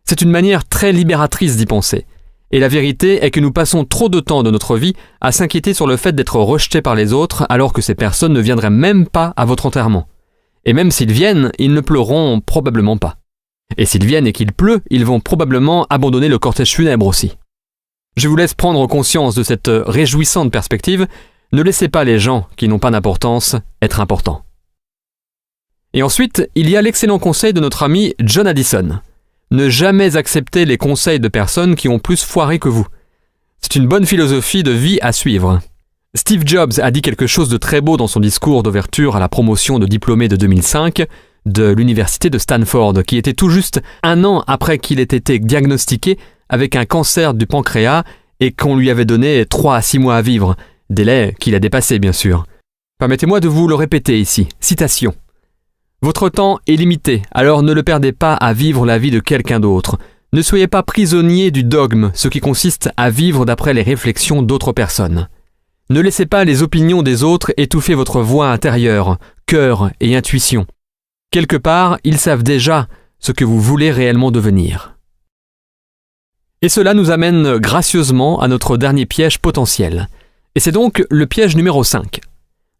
C'est une manière très libératrice d'y penser. Et la vérité est que nous passons trop de temps de notre vie à s'inquiéter sur le fait d'être rejetés par les autres alors que ces personnes ne viendraient même pas à votre enterrement. Et même s'ils viennent, ils ne pleureront probablement pas. Et s'ils viennent et qu'il pleut, ils vont probablement abandonner le cortège funèbre aussi. Je vous laisse prendre conscience de cette réjouissante perspective. Ne laissez pas les gens qui n'ont pas d'importance être importants. Et ensuite, il y a l'excellent conseil de notre ami John Addison. Ne jamais accepter les conseils de personnes qui ont plus foiré que vous. C'est une bonne philosophie de vie à suivre. Steve Jobs a dit quelque chose de très beau dans son discours d'ouverture à la promotion de diplômés de 2005 de l'université de Stanford, qui était tout juste 1 an après qu'il ait été diagnostiqué avec un cancer du pancréas et qu'on lui avait donné 3 à 6 mois à vivre, délai qu'il a dépassé bien sûr. Permettez-moi de vous le répéter ici. Citation. Votre temps est limité, alors ne le perdez pas à vivre la vie de quelqu'un d'autre. Ne soyez pas prisonnier du dogme, ce qui consiste à vivre d'après les réflexions d'autres personnes. Ne laissez pas les opinions des autres étouffer votre voix intérieure, cœur et intuition. Quelque part, ils savent déjà ce que vous voulez réellement devenir. Et cela nous amène gracieusement à notre dernier piège potentiel. Et c'est donc le piège numéro 5.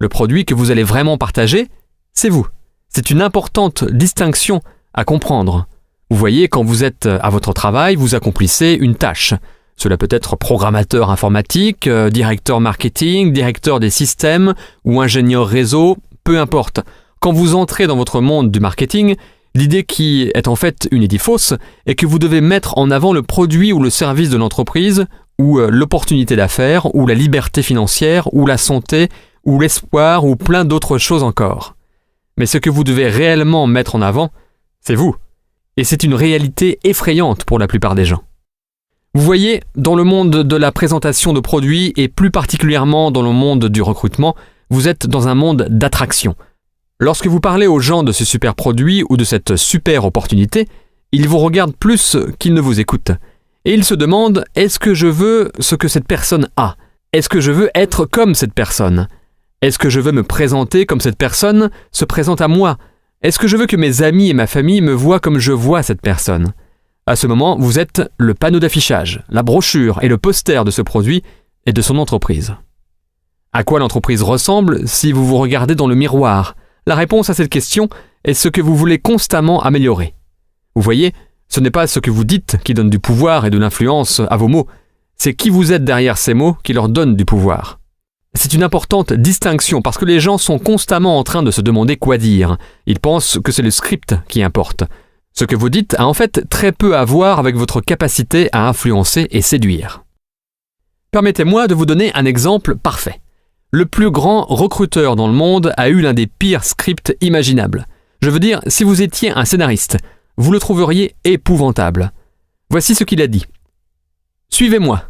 Le produit que vous allez vraiment partager, c'est vous. C'est une importante distinction à comprendre. Vous voyez, quand vous êtes à votre travail, vous accomplissez une tâche. Cela peut être programmateur informatique, directeur marketing, directeur des systèmes ou ingénieur réseau, peu importe. Quand vous entrez dans votre monde du marketing, l'idée qui est en fait une idée fausse est que vous devez mettre en avant le produit ou le service de l'entreprise, ou l'opportunité d'affaires, ou la liberté financière, ou la santé, ou l'espoir, ou plein d'autres choses encore. Mais ce que vous devez réellement mettre en avant, c'est vous. Et c'est une réalité effrayante pour la plupart des gens. Vous voyez, dans le monde de la présentation de produits et plus particulièrement dans le monde du recrutement, vous êtes dans un monde d'attraction. Lorsque vous parlez aux gens de ce super produit ou de cette super opportunité, ils vous regardent plus qu'ils ne vous écoutent. et il se demande « Est-ce que je veux ce que cette personne a ? Est-ce que je veux être comme cette personne ? Est-ce que je veux me présenter comme cette personne se présente à moi ? Est-ce que je veux que mes amis et ma famille me voient comme je vois cette personne ? » À ce moment, vous êtes le panneau d'affichage, la brochure et le poster de ce produit et de son entreprise. À quoi l'entreprise ressemble si vous vous regardez dans le miroir ? La réponse à cette question est ce que vous voulez constamment améliorer. Vous voyez, ce n'est pas ce que vous dites qui donne du pouvoir et de l'influence à vos mots, c'est qui vous êtes derrière ces mots qui leur donne du pouvoir. C'est une importante distinction parce que les gens sont constamment en train de se demander quoi dire. Ils pensent que c'est le script qui importe. Ce que vous dites a en fait très peu à voir avec votre capacité à influencer et séduire. Permettez-moi de vous donner un exemple parfait. Le plus grand recruteur dans le monde a eu l'un des pires scripts imaginables. Je veux dire, si vous étiez un scénariste, vous le trouveriez épouvantable. Voici ce qu'il a dit. « Suivez-moi. »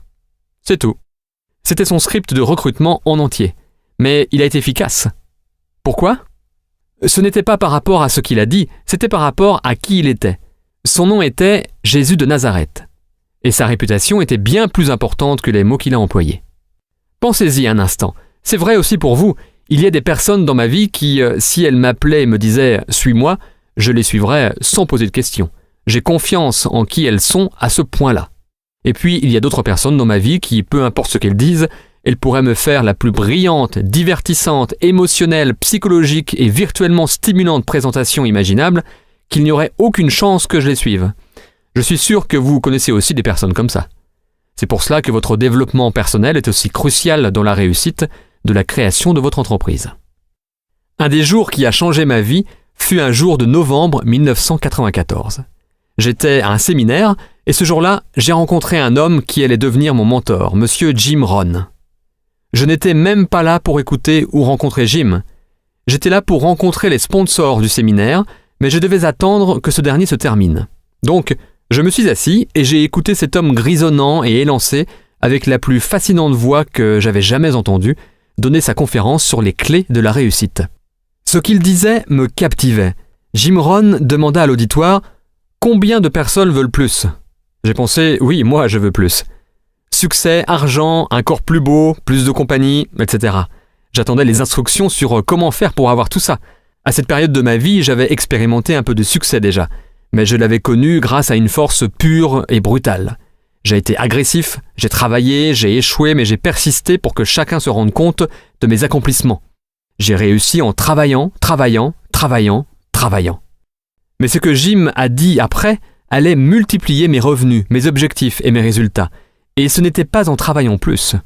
C'est tout. C'était son script de recrutement en entier. Mais il a été efficace. Pourquoi ? Ce n'était pas par rapport à ce qu'il a dit, c'était par rapport à qui il était. Son nom était Jésus de Nazareth. Et sa réputation était bien plus importante que les mots qu'il a employés. Pensez-y un instant. C'est vrai aussi pour vous. Il y a des personnes dans ma vie qui, si elles m'appelaient et me disaient « suis-moi », je les suivrais sans poser de questions. J'ai confiance en qui elles sont à ce point-là. Et puis, il y a d'autres personnes dans ma vie qui, peu importe ce qu'elles disent, elles pourraient me faire la plus brillante, divertissante, émotionnelle, psychologique et virtuellement stimulante présentation imaginable, qu'il n'y aurait aucune chance que je les suive. Je suis sûr que vous connaissez aussi des personnes comme ça. C'est pour cela que votre développement personnel est aussi crucial dans la réussite de la création de votre entreprise. Un des jours qui a changé ma vie fut un jour de novembre 1994. J'étais à un séminaire et ce jour-là, j'ai rencontré un homme qui allait devenir mon mentor, Monsieur Jim Rohn. Je n'étais même pas là pour écouter ou rencontrer Jim. J'étais là pour rencontrer les sponsors du séminaire, mais je devais attendre que ce dernier se termine. Donc, je me suis assis et j'ai écouté cet homme grisonnant et élancé, avec la plus fascinante voix que j'avais jamais entendue, donner sa conférence sur les clés de la réussite. Ce qu'il disait me captivait. Jim Rohn demanda à l'auditoire « Combien de personnes veulent plus ?» J'ai pensé « Oui, moi je veux plus. » Succès, argent, un corps plus beau, plus de compagnie, etc. J'attendais les instructions sur comment faire pour avoir tout ça. À cette période de ma vie, j'avais expérimenté un peu de succès déjà, mais je l'avais connu grâce à une force pure et brutale. J'ai été agressif, j'ai travaillé, j'ai échoué, mais j'ai persisté pour que chacun se rende compte de mes accomplissements. J'ai réussi en travaillant. Mais ce que Jim a dit après allait multiplier mes revenus, mes objectifs et mes résultats. Et ce n'était pas en travaillant plus.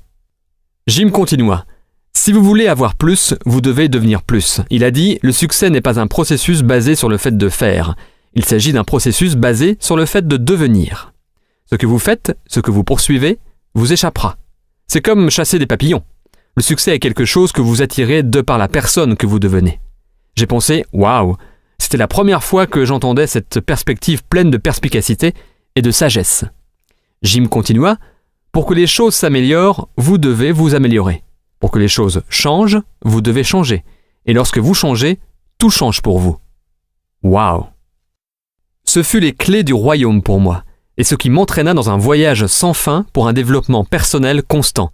Jim continua. Si vous voulez avoir plus, vous devez devenir plus. Il a dit, le succès n'est pas un processus basé sur le fait de faire. Il s'agit d'un processus basé sur le fait de devenir. Ce que vous faites, ce que vous poursuivez, vous échappera. C'est comme chasser des papillons. Le succès est quelque chose que vous attirez de par la personne que vous devenez. J'ai pensé, waouh, c'était la première fois que j'entendais cette perspective pleine de perspicacité et de sagesse. Jim continua, pour que les choses s'améliorent, vous devez vous améliorer. Pour que les choses changent, vous devez changer. Et lorsque vous changez, tout change pour vous. Waouh! Ce fut les clés du royaume pour moi, et ce qui m'entraîna dans un voyage sans fin pour un développement personnel constant.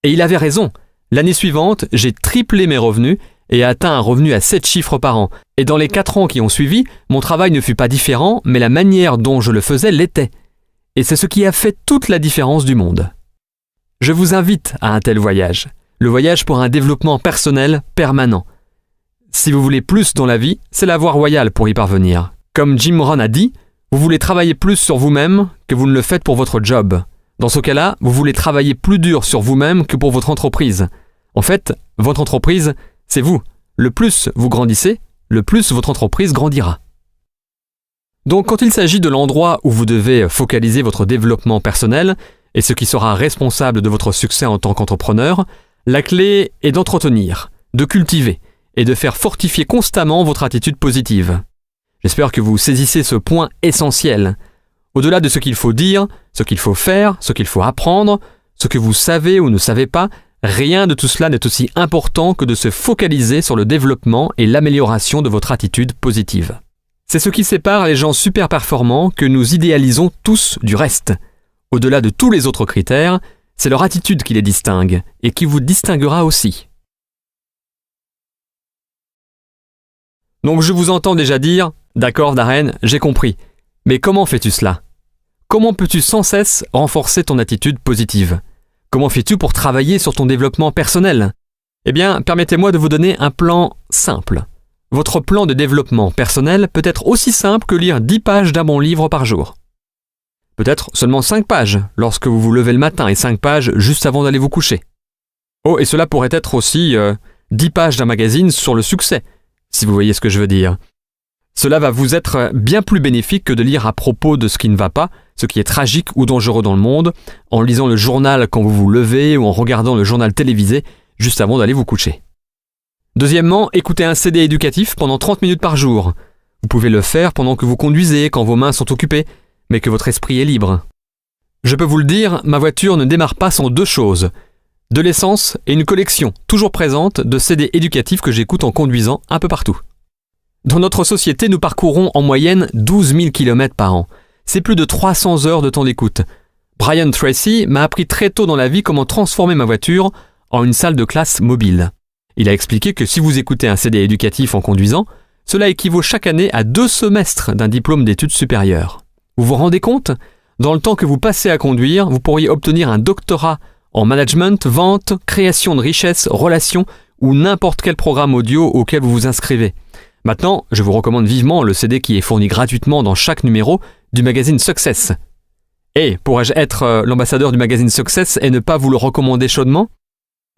Et il avait raison. L'année suivante, j'ai triplé mes revenus et atteint un revenu à 7 chiffres par an. Et dans les 4 ans qui ont suivi, mon travail ne fut pas différent, mais la manière dont je le faisais l'était. Et c'est ce qui a fait toute la différence du monde. Je vous invite à un tel voyage. Le voyage pour un développement personnel permanent. Si vous voulez plus dans la vie, c'est la voie royale pour y parvenir. Comme Jim Rohn a dit, vous voulez travailler plus sur vous-même que vous ne le faites pour votre job. Dans ce cas-là, vous voulez travailler plus dur sur vous-même que pour votre entreprise. En fait, votre entreprise, c'est vous. Le plus vous grandissez, le plus votre entreprise grandira. Donc quand il s'agit de l'endroit où vous devez focaliser votre développement personnel et ce qui sera responsable de votre succès en tant qu'entrepreneur, la clé est d'entretenir, de cultiver et de faire fortifier constamment votre attitude positive. J'espère que vous saisissez ce point essentiel. Au-delà de ce qu'il faut dire, ce qu'il faut faire, ce qu'il faut apprendre, ce que vous savez ou ne savez pas, rien de tout cela n'est aussi important que de se focaliser sur le développement et l'amélioration de votre attitude positive. C'est ce qui sépare les gens super performants que nous idéalisons tous du reste. Au-delà de tous les autres critères, c'est leur attitude qui les distingue et qui vous distinguera aussi. Donc je vous entends déjà dire « D'accord Darren, j'ai compris. Mais comment fais-tu cela ? Comment peux-tu sans cesse renforcer ton attitude positive ? Comment fais-tu pour travailler sur ton développement personnel ? » Eh bien, permettez-moi de vous donner un plan simple. Votre plan de développement personnel peut être aussi simple que lire 10 pages d'un bon livre par jour. Peut-être seulement 5 pages lorsque vous vous levez le matin et 5 pages juste avant d'aller vous coucher. Oh, et cela pourrait être aussi 10 pages d'un magazine sur le succès, si vous voyez ce que je veux dire. Cela va vous être bien plus bénéfique que de lire à propos de ce qui ne va pas, ce qui est tragique ou dangereux dans le monde, en lisant le journal quand vous vous levez ou en regardant le journal télévisé juste avant d'aller vous coucher. Deuxièmement, écoutez un CD éducatif pendant 30 minutes par jour. Vous pouvez le faire pendant que vous conduisez, quand vos mains sont occupées, mais que votre esprit est libre. Je peux vous le dire, ma voiture ne démarre pas sans 2 choses. De l'essence et une collection, toujours présente, de CD éducatifs que j'écoute en conduisant un peu partout. Dans notre société, nous parcourons en moyenne 12 000 km par an. C'est plus de 300 heures de temps d'écoute. Brian Tracy m'a appris très tôt dans la vie comment transformer ma voiture en une salle de classe mobile. Il a expliqué que si vous écoutez un CD éducatif en conduisant, cela équivaut chaque année à 2 semestres d'un diplôme d'études supérieures. Vous vous rendez compte ? Dans le temps que vous passez à conduire, vous pourriez obtenir un doctorat en management, vente, création de richesses, relations ou n'importe quel programme audio auquel vous vous inscrivez. Maintenant, je vous recommande vivement le CD qui est fourni gratuitement dans chaque numéro du magazine Success. Et pourrais-je être l'ambassadeur du magazine Success et ne pas vous le recommander chaudement ?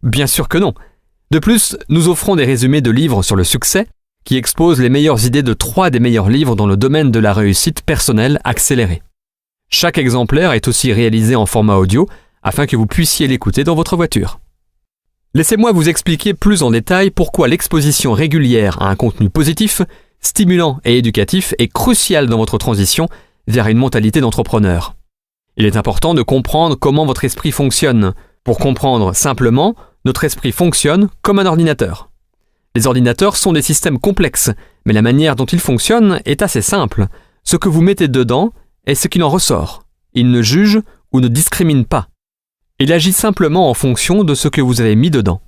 Bien sûr que non. De plus, nous offrons des résumés de livres sur le succès qui exposent les meilleures idées de 3 des meilleurs livres dans le domaine de la réussite personnelle accélérée. Chaque exemplaire est aussi réalisé en format audio afin que vous puissiez l'écouter dans votre voiture. Laissez-moi vous expliquer plus en détail pourquoi l'exposition régulière à un contenu positif, stimulant et éducatif est cruciale dans votre transition vers une mentalité d'entrepreneur. Il est important de comprendre comment votre esprit fonctionne. Pour comprendre simplement, notre esprit fonctionne comme un ordinateur. Les ordinateurs sont des systèmes complexes, mais la manière dont ils fonctionnent est assez simple. Ce que vous mettez dedans est ce qu'il en ressort. Il ne juge ou ne discrimine pas. Il agit simplement en fonction de ce que vous avez mis dedans.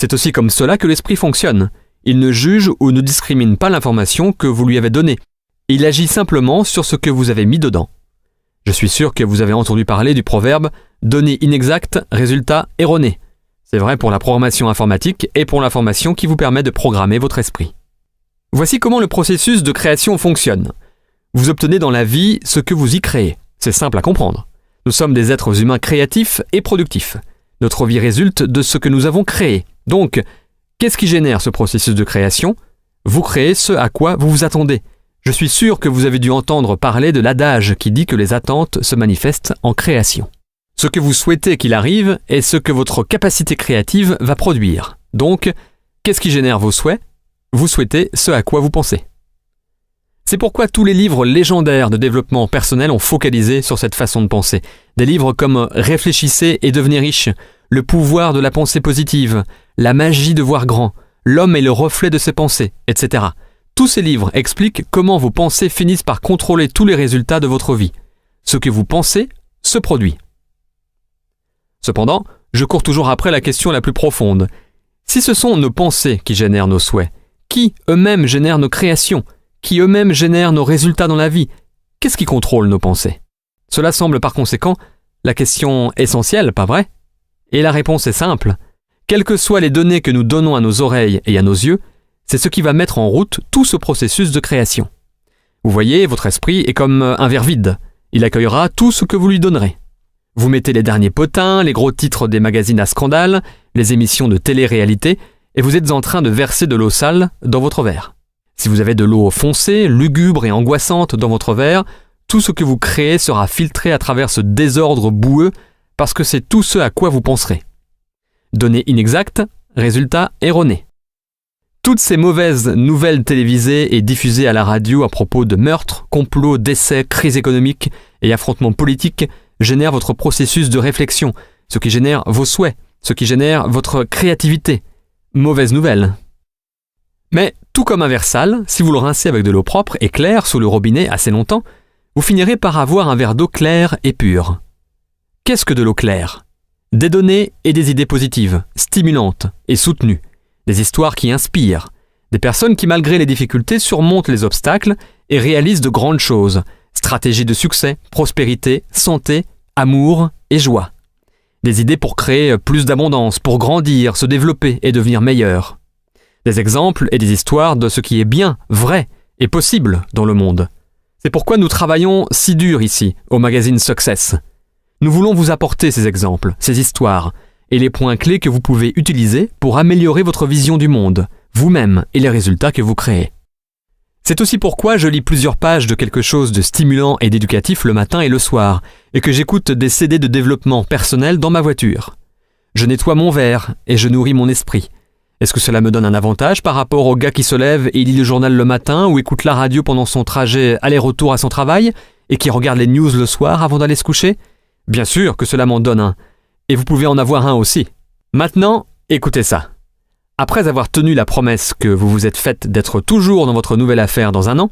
C'est aussi comme cela que l'esprit fonctionne. Il ne juge ou ne discrimine pas l'information que vous lui avez donnée. Il agit simplement sur ce que vous avez mis dedans. Je suis sûr que vous avez entendu parler du proverbe « données inexactes, résultats erronés ». C'est vrai pour la programmation informatique et pour l'information qui vous permet de programmer votre esprit. Voici comment le processus de création fonctionne. Vous obtenez dans la vie ce que vous y créez. C'est simple à comprendre. Nous sommes des êtres humains créatifs et productifs. Notre vie résulte de ce que nous avons créé. Donc, qu'est-ce qui génère ce processus de création ? Vous créez ce à quoi vous vous attendez. Je suis sûr que vous avez dû entendre parler de l'adage qui dit que les attentes se manifestent en création. Ce que vous souhaitez qu'il arrive est ce que votre capacité créative va produire. Donc, qu'est-ce qui génère vos souhaits ? Vous souhaitez ce à quoi vous pensez. C'est pourquoi tous les livres légendaires de développement personnel ont focalisé sur cette façon de penser. Des livres comme « Réfléchissez et devenez riche »,« Le pouvoir de la pensée positive »,« La magie de voir grand »,« L'homme est le reflet de ses pensées », etc. Tous ces livres expliquent comment vos pensées finissent par contrôler tous les résultats de votre vie. Ce que vous pensez se produit. Cependant, je cours toujours après la question la plus profonde. Si ce sont nos pensées qui génèrent nos souhaits, qui eux-mêmes génèrent nos créations, qui eux-mêmes génèrent nos résultats dans la vie, qu'est-ce qui contrôle nos pensées ? Cela semble par conséquent la question essentielle, pas vrai ? Et la réponse est simple. Quelles que soient les données que nous donnons à nos oreilles et à nos yeux, c'est ce qui va mettre en route tout ce processus de création. Vous voyez, votre esprit est comme un verre vide. Il accueillera tout ce que vous lui donnerez. Vous mettez les derniers potins, les gros titres des magazines à scandale, les émissions de télé-réalité, et vous êtes en train de verser de l'eau sale dans votre verre. Si vous avez de l'eau foncée, lugubre et angoissante dans votre verre, tout ce que vous créez sera filtré à travers ce désordre boueux parce que c'est tout ce à quoi vous penserez. Données inexactes, résultats erronés. Toutes ces mauvaises nouvelles télévisées et diffusées à la radio à propos de meurtres, complots, décès, crises économiques et affrontements politiques génèrent votre processus de réflexion, ce qui génère vos souhaits, ce qui génère votre créativité. Mauvaise nouvelle. Mais tout comme un verre sale, si vous le rincez avec de l'eau propre et claire sous le robinet assez longtemps, vous finirez par avoir un verre d'eau claire et pure. Qu'est-ce que de l'eau claire ? Des données et des idées positives, stimulantes et soutenues. Des histoires qui inspirent. Des personnes qui, malgré les difficultés, surmontent les obstacles et réalisent de grandes choses. Stratégies de succès, prospérité, santé, amour et joie. Des idées pour créer plus d'abondance, pour grandir, se développer et devenir meilleur. Des exemples et des histoires de ce qui est bien, vrai et possible dans le monde. C'est pourquoi nous travaillons si dur ici, au magazine Success. Nous voulons vous apporter ces exemples, ces histoires, et les points clés que vous pouvez utiliser pour améliorer votre vision du monde, vous-même et les résultats que vous créez. C'est aussi pourquoi je lis plusieurs pages de quelque chose de stimulant et d'éducatif le matin et le soir, et que j'écoute des CD de développement personnel dans ma voiture. Je nettoie mon verre et je nourris mon esprit. Est-ce que cela me donne un avantage par rapport au gars qui se lève et lit le journal le matin ou écoute la radio pendant son trajet aller-retour à son travail et qui regarde les news le soir avant d'aller se coucher ? Bien sûr que cela m'en donne un. Et vous pouvez en avoir un aussi. Maintenant, écoutez ça. Après avoir tenu la promesse que vous vous êtes faite d'être toujours dans votre nouvelle affaire dans un an,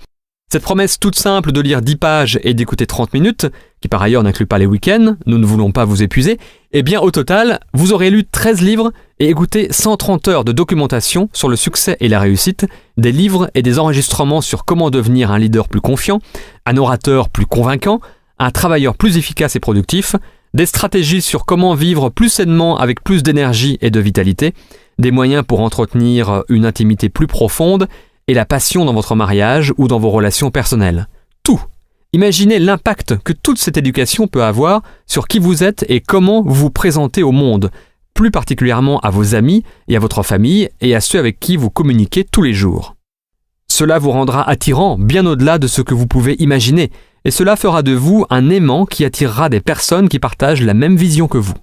cette promesse toute simple de lire 10 pages et d'écouter 30 minutes, qui par ailleurs n'inclut pas les week-ends, nous ne voulons pas vous épuiser, eh bien au total, vous aurez lu 13 livres et écouté 130 heures de documentation sur le succès et la réussite, des livres et des enregistrements sur comment devenir un leader plus confiant, un orateur plus convaincant, un travailleur plus efficace et productif, des stratégies sur comment vivre plus sainement avec plus d'énergie et de vitalité, des moyens pour entretenir une intimité plus profonde et la passion dans votre mariage ou dans vos relations personnelles. Tout. Imaginez l'impact que toute cette éducation peut avoir sur qui vous êtes et comment vous vous présentez au monde, plus particulièrement à vos amis et à votre famille et à ceux avec qui vous communiquez tous les jours. Cela vous rendra attirant bien au-delà de ce que vous pouvez imaginer, et cela fera de vous un aimant qui attirera des personnes qui partagent la même vision que vous.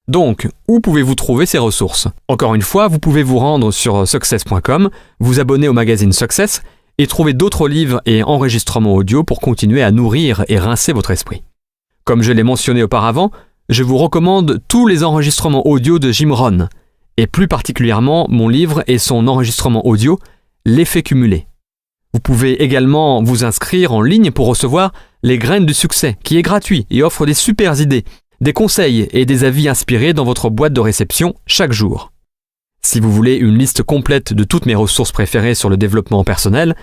Donc, où pouvez-vous trouver ces ressources ? Encore une fois, vous pouvez vous rendre sur success.com, vous abonner au magazine Success et trouver d'autres livres et enregistrements audio pour continuer à nourrir et rincer votre esprit. Comme je l'ai mentionné auparavant, je vous recommande tous les enregistrements audio de Jim Rohn, et plus particulièrement mon livre et son enregistrement audio, L'effet cumulé. Vous pouvez également vous inscrire en ligne pour recevoir Les graines du succès, qui est gratuit et offre des super idées, des conseils et des avis inspirés dans votre boîte de réception chaque jour. Si vous voulez une liste complète de toutes mes ressources préférées sur le développement personnel,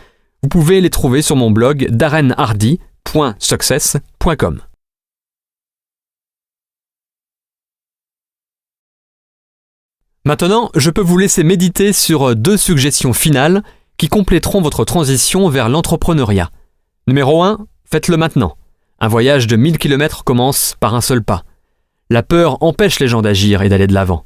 vous pouvez les trouver sur mon blog darrenhardy.success.com. Maintenant, je peux vous laisser méditer sur 2 suggestions finales qui compléteront votre transition vers l'entrepreneuriat. Numéro 1, faites-le maintenant. Un voyage de 1000 km commence par un seul pas. La peur empêche les gens d'agir et d'aller de l'avant.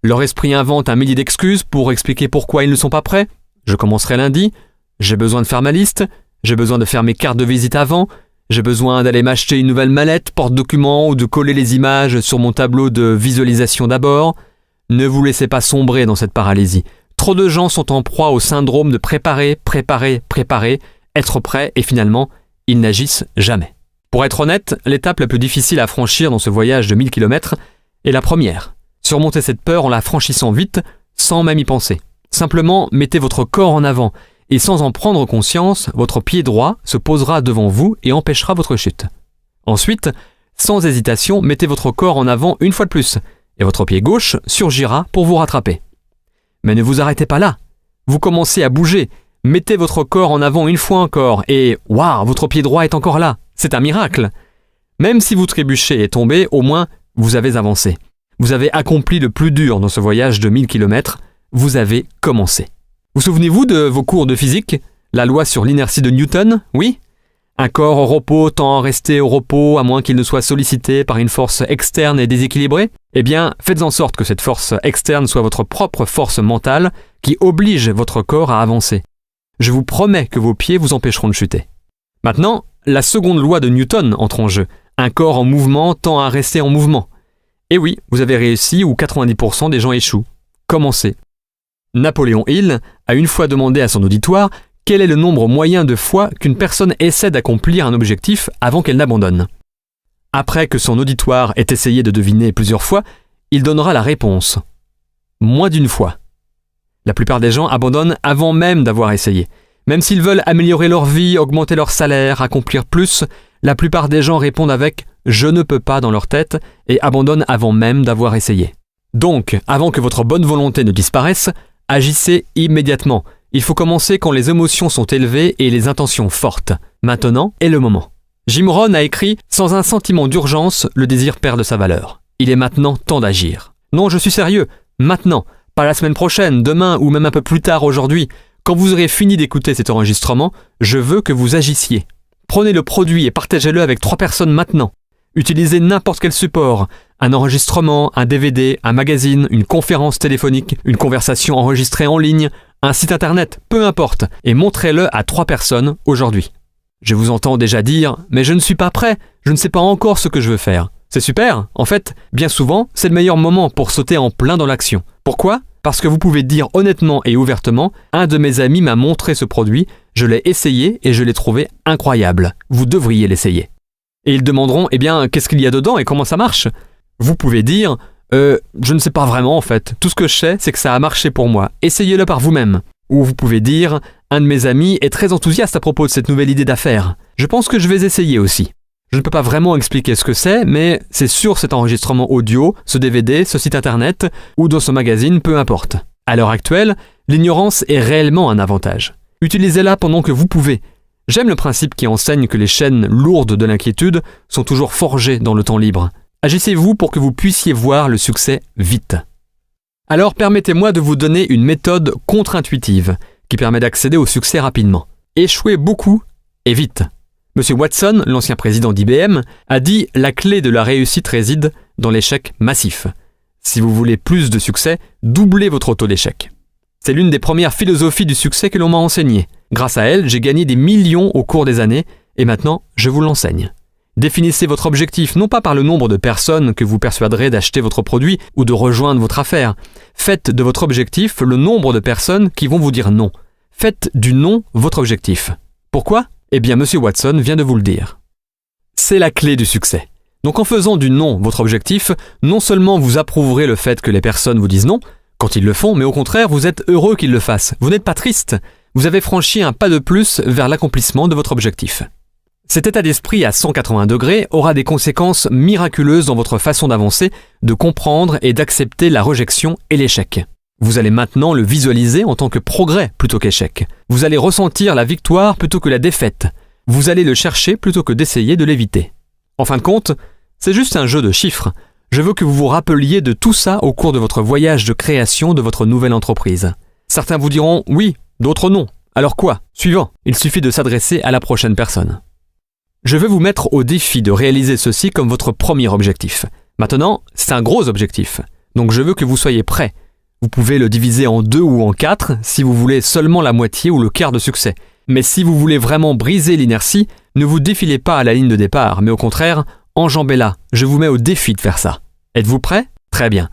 Leur esprit invente un millier d'excuses pour expliquer pourquoi ils ne sont pas prêts. Je commencerai lundi. J'ai besoin de faire ma liste. J'ai besoin de faire mes cartes de visite avant. J'ai besoin d'aller m'acheter une nouvelle mallette, porte-documents ou de coller les images sur mon tableau de visualisation d'abord. Ne vous laissez pas sombrer dans cette paralysie. Trop de gens sont en proie au syndrome de préparer, être prêt et finalement, ils n'agissent jamais. Pour être honnête, l'étape la plus difficile à franchir dans ce voyage de 1000 km est la première. Surmontez cette peur en la franchissant vite, sans même y penser. Simplement, mettez votre corps en avant et sans en prendre conscience, votre pied droit se posera devant vous et empêchera votre chute. Ensuite, sans hésitation, mettez votre corps en avant une fois de plus et votre pied gauche surgira pour vous rattraper. Mais ne vous arrêtez pas là. Vous commencez à bouger. Mettez votre corps en avant une fois encore et waouh, votre pied droit est encore là. C'est un miracle. Même si vous trébuchez et tombez, au moins, vous avez avancé. Vous avez accompli le plus dur dans ce voyage de 1000 km. Vous avez commencé. Vous souvenez-vous de vos cours de physique ? La loi sur l'inertie de Newton, oui ? Un corps au repos tend à rester au repos à moins qu'il ne soit sollicité par une force externe et déséquilibrée ? Eh bien, faites en sorte que cette force externe soit votre propre force mentale qui oblige votre corps à avancer. Je vous promets que vos pieds vous empêcheront de chuter. Maintenant, la seconde loi de Newton entre en jeu. Un corps en mouvement tend à rester en mouvement. Et oui, vous avez réussi où 90% des gens échouent. Commencez. Napoléon Hill a une fois demandé à son auditoire quel est le nombre moyen de fois qu'une personne essaie d'accomplir un objectif avant qu'elle n'abandonne. Après que son auditoire ait essayé de deviner plusieurs fois, il donnera la réponse. Moins d'une fois. La plupart des gens abandonnent avant même d'avoir essayé. Même s'ils veulent améliorer leur vie, augmenter leur salaire, accomplir plus, la plupart des gens répondent avec « je ne peux pas » dans leur tête et abandonnent avant même d'avoir essayé. Donc, avant que votre bonne volonté ne disparaisse, agissez immédiatement. Il faut commencer quand les émotions sont élevées et les intentions fortes. Maintenant est le moment. Jim Rohn a écrit « Sans un sentiment d'urgence, le désir perd de sa valeur. Il est maintenant temps d'agir. » Non, je suis sérieux. Maintenant. Pas la semaine prochaine, demain ou même un peu plus tard aujourd'hui. Quand vous aurez fini d'écouter cet enregistrement, je veux que vous agissiez. Prenez le produit et partagez-le avec 3 personnes maintenant. Utilisez n'importe quel support. Un enregistrement, un DVD, un magazine, une conférence téléphonique, une conversation enregistrée en ligne, un site internet, peu importe, et montrez-le à 3 personnes aujourd'hui. Je vous entends déjà dire « mais je ne suis pas prêt, je ne sais pas encore ce que je veux faire ». C'est super, en fait, bien souvent, c'est le meilleur moment pour sauter en plein dans l'action. Pourquoi ? Parce que vous pouvez dire honnêtement et ouvertement « un de mes amis m'a montré ce produit, je l'ai essayé et je l'ai trouvé incroyable. Vous devriez l'essayer ». Et ils demanderont « eh bien, qu'est-ce qu'il y a dedans et comment ça marche ?» Vous pouvez dire « je ne sais pas vraiment en fait, tout ce que je sais c'est que ça a marché pour moi, essayez-le par vous-même ». Ou vous pouvez dire « un de mes amis est très enthousiaste à propos de cette nouvelle idée d'affaires. Je pense que je vais essayer aussi. » Je ne peux pas vraiment expliquer ce que c'est, mais c'est sur cet enregistrement audio, ce DVD, ce site internet, ou dans ce magazine, peu importe. À l'heure actuelle, l'ignorance est réellement un avantage. Utilisez-la pendant que vous pouvez. J'aime le principe qui enseigne que les chaînes lourdes de l'inquiétude sont toujours forgées dans le temps libre. Agissez-vous pour que vous puissiez voir le succès vite. Alors permettez-moi de vous donner une méthode contre-intuitive qui permet d'accéder au succès rapidement. Échouez beaucoup et vite. Monsieur Watson, l'ancien président d'IBM, a dit « la clé de la réussite réside dans l'échec massif ». Si vous voulez plus de succès, doublez votre taux d'échec. C'est l'une des premières philosophies du succès que l'on m'a enseignée. Grâce à elle, j'ai gagné des millions au cours des années et maintenant, je vous l'enseigne. Définissez votre objectif non pas par le nombre de personnes que vous persuaderez d'acheter votre produit ou de rejoindre votre affaire. Faites de votre objectif le nombre de personnes qui vont vous dire non. Faites du non votre objectif. Pourquoi ? Eh bien, Monsieur Watson vient de vous le dire. C'est la clé du succès. Donc en faisant du non votre objectif, non seulement vous approuverez le fait que les personnes vous disent non, quand ils le font, mais au contraire, vous êtes heureux qu'ils le fassent. Vous n'êtes pas triste. Vous avez franchi un pas de plus vers l'accomplissement de votre objectif. Cet état d'esprit à 180 degrés aura des conséquences miraculeuses dans votre façon d'avancer, de comprendre et d'accepter la rejection et l'échec. Vous allez maintenant le visualiser en tant que progrès plutôt qu'échec. Vous allez ressentir la victoire plutôt que la défaite. Vous allez le chercher plutôt que d'essayer de l'éviter. En fin de compte, c'est juste un jeu de chiffres. Je veux que vous vous rappeliez de tout ça au cours de votre voyage de création de votre nouvelle entreprise. Certains vous diront oui, d'autres non. Alors quoi ? Suivant, il suffit de s'adresser à la prochaine personne. Je vais vous mettre au défi de réaliser ceci comme votre premier objectif. Maintenant, c'est un gros objectif. Donc je veux que vous soyez prêts. Vous pouvez le diviser en 2 ou en 4 si vous voulez seulement la moitié ou le quart de succès. Mais si vous voulez vraiment briser l'inertie, ne vous défilez pas à la ligne de départ, mais au contraire, enjambez-la. Je vous mets au défi de faire ça. Êtes-vous prêts ? Très bien.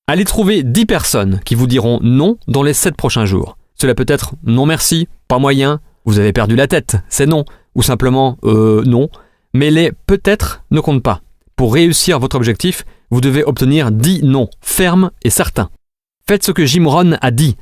Allez trouver 10 personnes qui vous diront non dans les 7 prochains jours. Cela peut être non merci, pas moyen, vous avez perdu la tête, c'est non, ou simplement non. Mais les peut-être ne comptent pas. Pour réussir votre objectif, vous devez obtenir 10 non, fermes et certains. Faites ce que Jim Rohn a dit.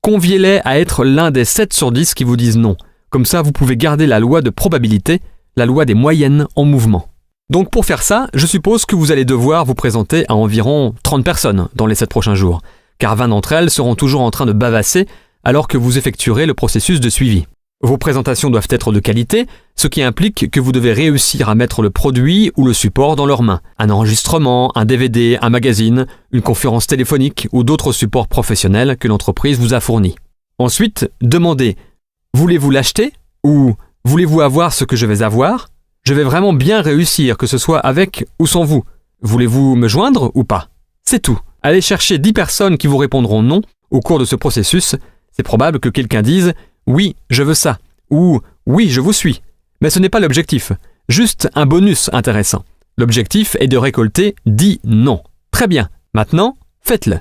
Conviez-les à être l'un des 7 sur 10 qui vous disent non. Comme ça, vous pouvez garder la loi de probabilité, la loi des moyennes en mouvement. Donc pour faire ça, je suppose que vous allez devoir vous présenter à environ 30 personnes dans les 7 prochains jours, car 20 d'entre elles seront toujours en train de bavasser alors que vous effectuerez le processus de suivi. Vos présentations doivent être de qualité, ce qui implique que vous devez réussir à mettre le produit ou le support dans leurs mains. Un enregistrement, un DVD, un magazine, une conférence téléphonique ou d'autres supports professionnels que l'entreprise vous a fournis. Ensuite, demandez « Voulez-vous l'acheter ?» ou « Voulez-vous avoir ce que je vais avoir ? Je vais vraiment bien réussir, que ce soit avec ou sans vous. Voulez-vous me joindre ou pas ? » C'est tout. Allez chercher 10 personnes qui vous répondront non au cours de ce processus. C'est probable que quelqu'un dise « Oui, je veux ça » ou « Oui, je vous suis ». Mais ce n'est pas l'objectif, juste un bonus intéressant. L'objectif est de récolter 10 non. Très bien, maintenant, faites-le.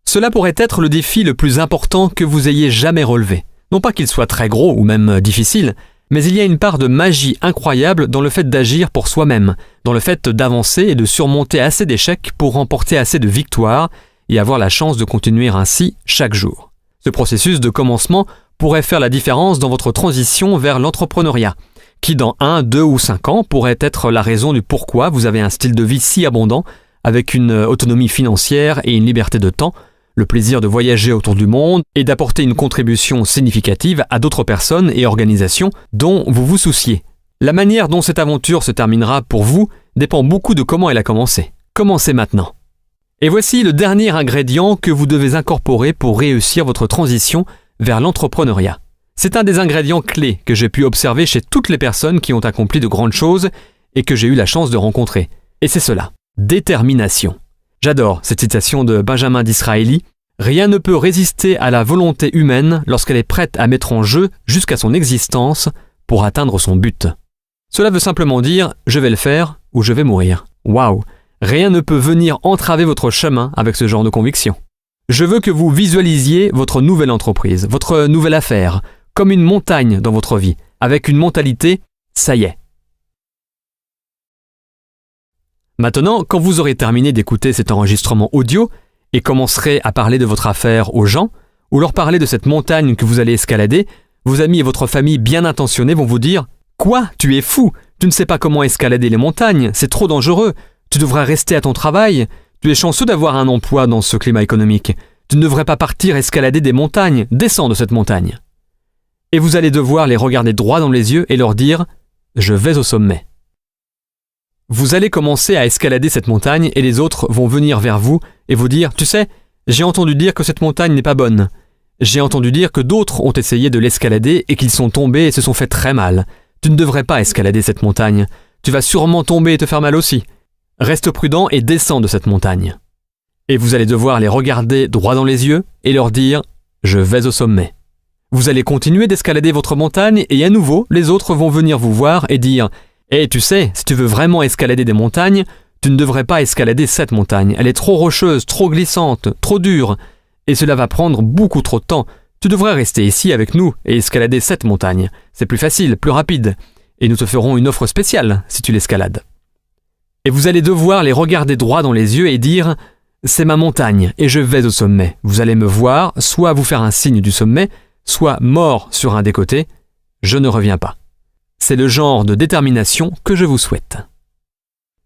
Cela pourrait être le défi le plus important que vous ayez jamais relevé. Non pas qu'il soit très gros ou même difficile, mais il y a une part de magie incroyable dans le fait d'agir pour soi-même, dans le fait d'avancer et de surmonter assez d'échecs pour remporter assez de victoires et avoir la chance de continuer ainsi chaque jour. Ce processus de commencement pourrait faire la différence dans votre transition vers l'entrepreneuriat, qui dans 1, 2 ou 5 ans pourrait être la raison du pourquoi vous avez un style de vie si abondant, avec une autonomie financière et une liberté de temps, le plaisir de voyager autour du monde et d'apporter une contribution significative à d'autres personnes et organisations dont vous vous souciez. La manière dont cette aventure se terminera pour vous dépend beaucoup de comment elle a commencé. Commencez maintenant. Et voici le dernier ingrédient que vous devez incorporer pour réussir votre transition vers l'entrepreneuriat. C'est un des ingrédients clés que j'ai pu observer chez toutes les personnes qui ont accompli de grandes choses et que j'ai eu la chance de rencontrer. Et c'est cela, détermination. J'adore cette citation de Benjamin Disraeli. « Rien ne peut résister à la volonté humaine lorsqu'elle est prête à mettre en jeu jusqu'à son existence pour atteindre son but. » Cela veut simplement dire « je vais le faire ou je vais mourir ». Waouh! Rien ne peut venir entraver votre chemin avec ce genre de conviction. Je veux que vous visualisiez votre nouvelle entreprise, votre nouvelle affaire, comme une montagne dans votre vie, avec une mentalité « ça y est ». Maintenant, quand vous aurez terminé d'écouter cet enregistrement audio et commencerez à parler de votre affaire aux gens, ou leur parler de cette montagne que vous allez escalader, vos amis et votre famille bien intentionnés vont vous dire « Quoi? Tu es fou! Tu ne sais pas comment escalader les montagnes, c'est trop dangereux! Tu devrais rester à ton travail! Tu es chanceux d'avoir un emploi dans ce climat économique! Tu ne devrais pas partir escalader des montagnes! Descends de cette montagne! » Et vous allez devoir les regarder droit dans les yeux et leur dire « Je vais au sommet ». Vous allez commencer à escalader cette montagne et les autres vont venir vers vous et vous dire « Tu sais, j'ai entendu dire que cette montagne n'est pas bonne. J'ai entendu dire que d'autres ont essayé de l'escalader et qu'ils sont tombés et se sont fait très mal. Tu ne devrais pas escalader cette montagne. Tu vas sûrement tomber et te faire mal aussi. Reste prudent et descends de cette montagne. » Et vous allez devoir les regarder droit dans les yeux et leur dire « Je vais au sommet ». Vous allez continuer d'escalader votre montagne et à nouveau, les autres vont venir vous voir et dire « Hey, tu sais, si tu veux vraiment escalader des montagnes, tu ne devrais pas escalader cette montagne. Elle est trop rocheuse, trop glissante, trop dure. Et cela va prendre beaucoup trop de temps. Tu devrais rester ici avec nous et escalader cette montagne. C'est plus facile, plus rapide. Et nous te ferons une offre spéciale si tu l'escalades. » Et vous allez devoir les regarder droit dans les yeux et dire « C'est ma montagne et je vais au sommet. Vous allez me voir, soit vous faire un signe du sommet, soit mort sur un des côtés. Je ne reviens pas. » C'est le genre de détermination que je vous souhaite.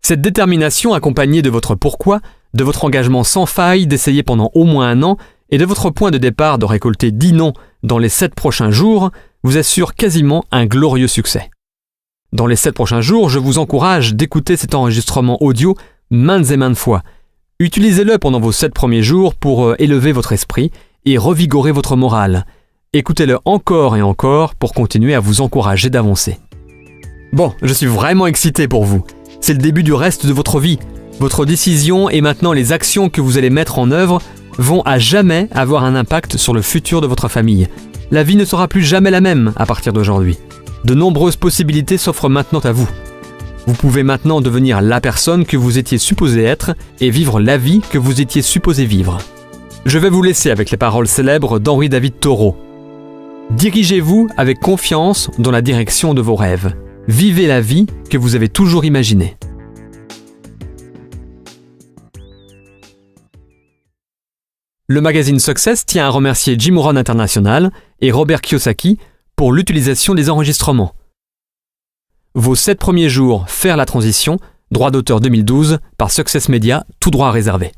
Cette détermination accompagnée de votre pourquoi, de votre engagement sans faille d'essayer pendant au moins 1 an et de votre point de départ de récolter 10 noms dans les 7 prochains jours vous assure quasiment un glorieux succès. Dans les 7 prochains jours, je vous encourage d'écouter cet enregistrement audio maintes et maintes fois. Utilisez-le pendant vos 7 premiers jours pour élever votre esprit et revigorer votre morale. Écoutez-le encore et encore pour continuer à vous encourager d'avancer. Bon, je suis vraiment excité pour vous. C'est le début du reste de votre vie. Votre décision et maintenant les actions que vous allez mettre en œuvre vont à jamais avoir un impact sur le futur de votre famille. La vie ne sera plus jamais la même à partir d'aujourd'hui. De nombreuses possibilités s'offrent maintenant à vous. Vous pouvez maintenant devenir la personne que vous étiez supposé être et vivre la vie que vous étiez supposé vivre. Je vais vous laisser avec les paroles célèbres d'Henri David Thoreau. Dirigez-vous avec confiance dans la direction de vos rêves. Vivez la vie que vous avez toujours imaginée. Le magazine Success tient à remercier Jim Rohn International et Robert Kiyosaki pour l'utilisation des enregistrements. Vos 7 premiers jours, faire la transition, droit d'auteur 2012 par Success Media, tout droit réservé.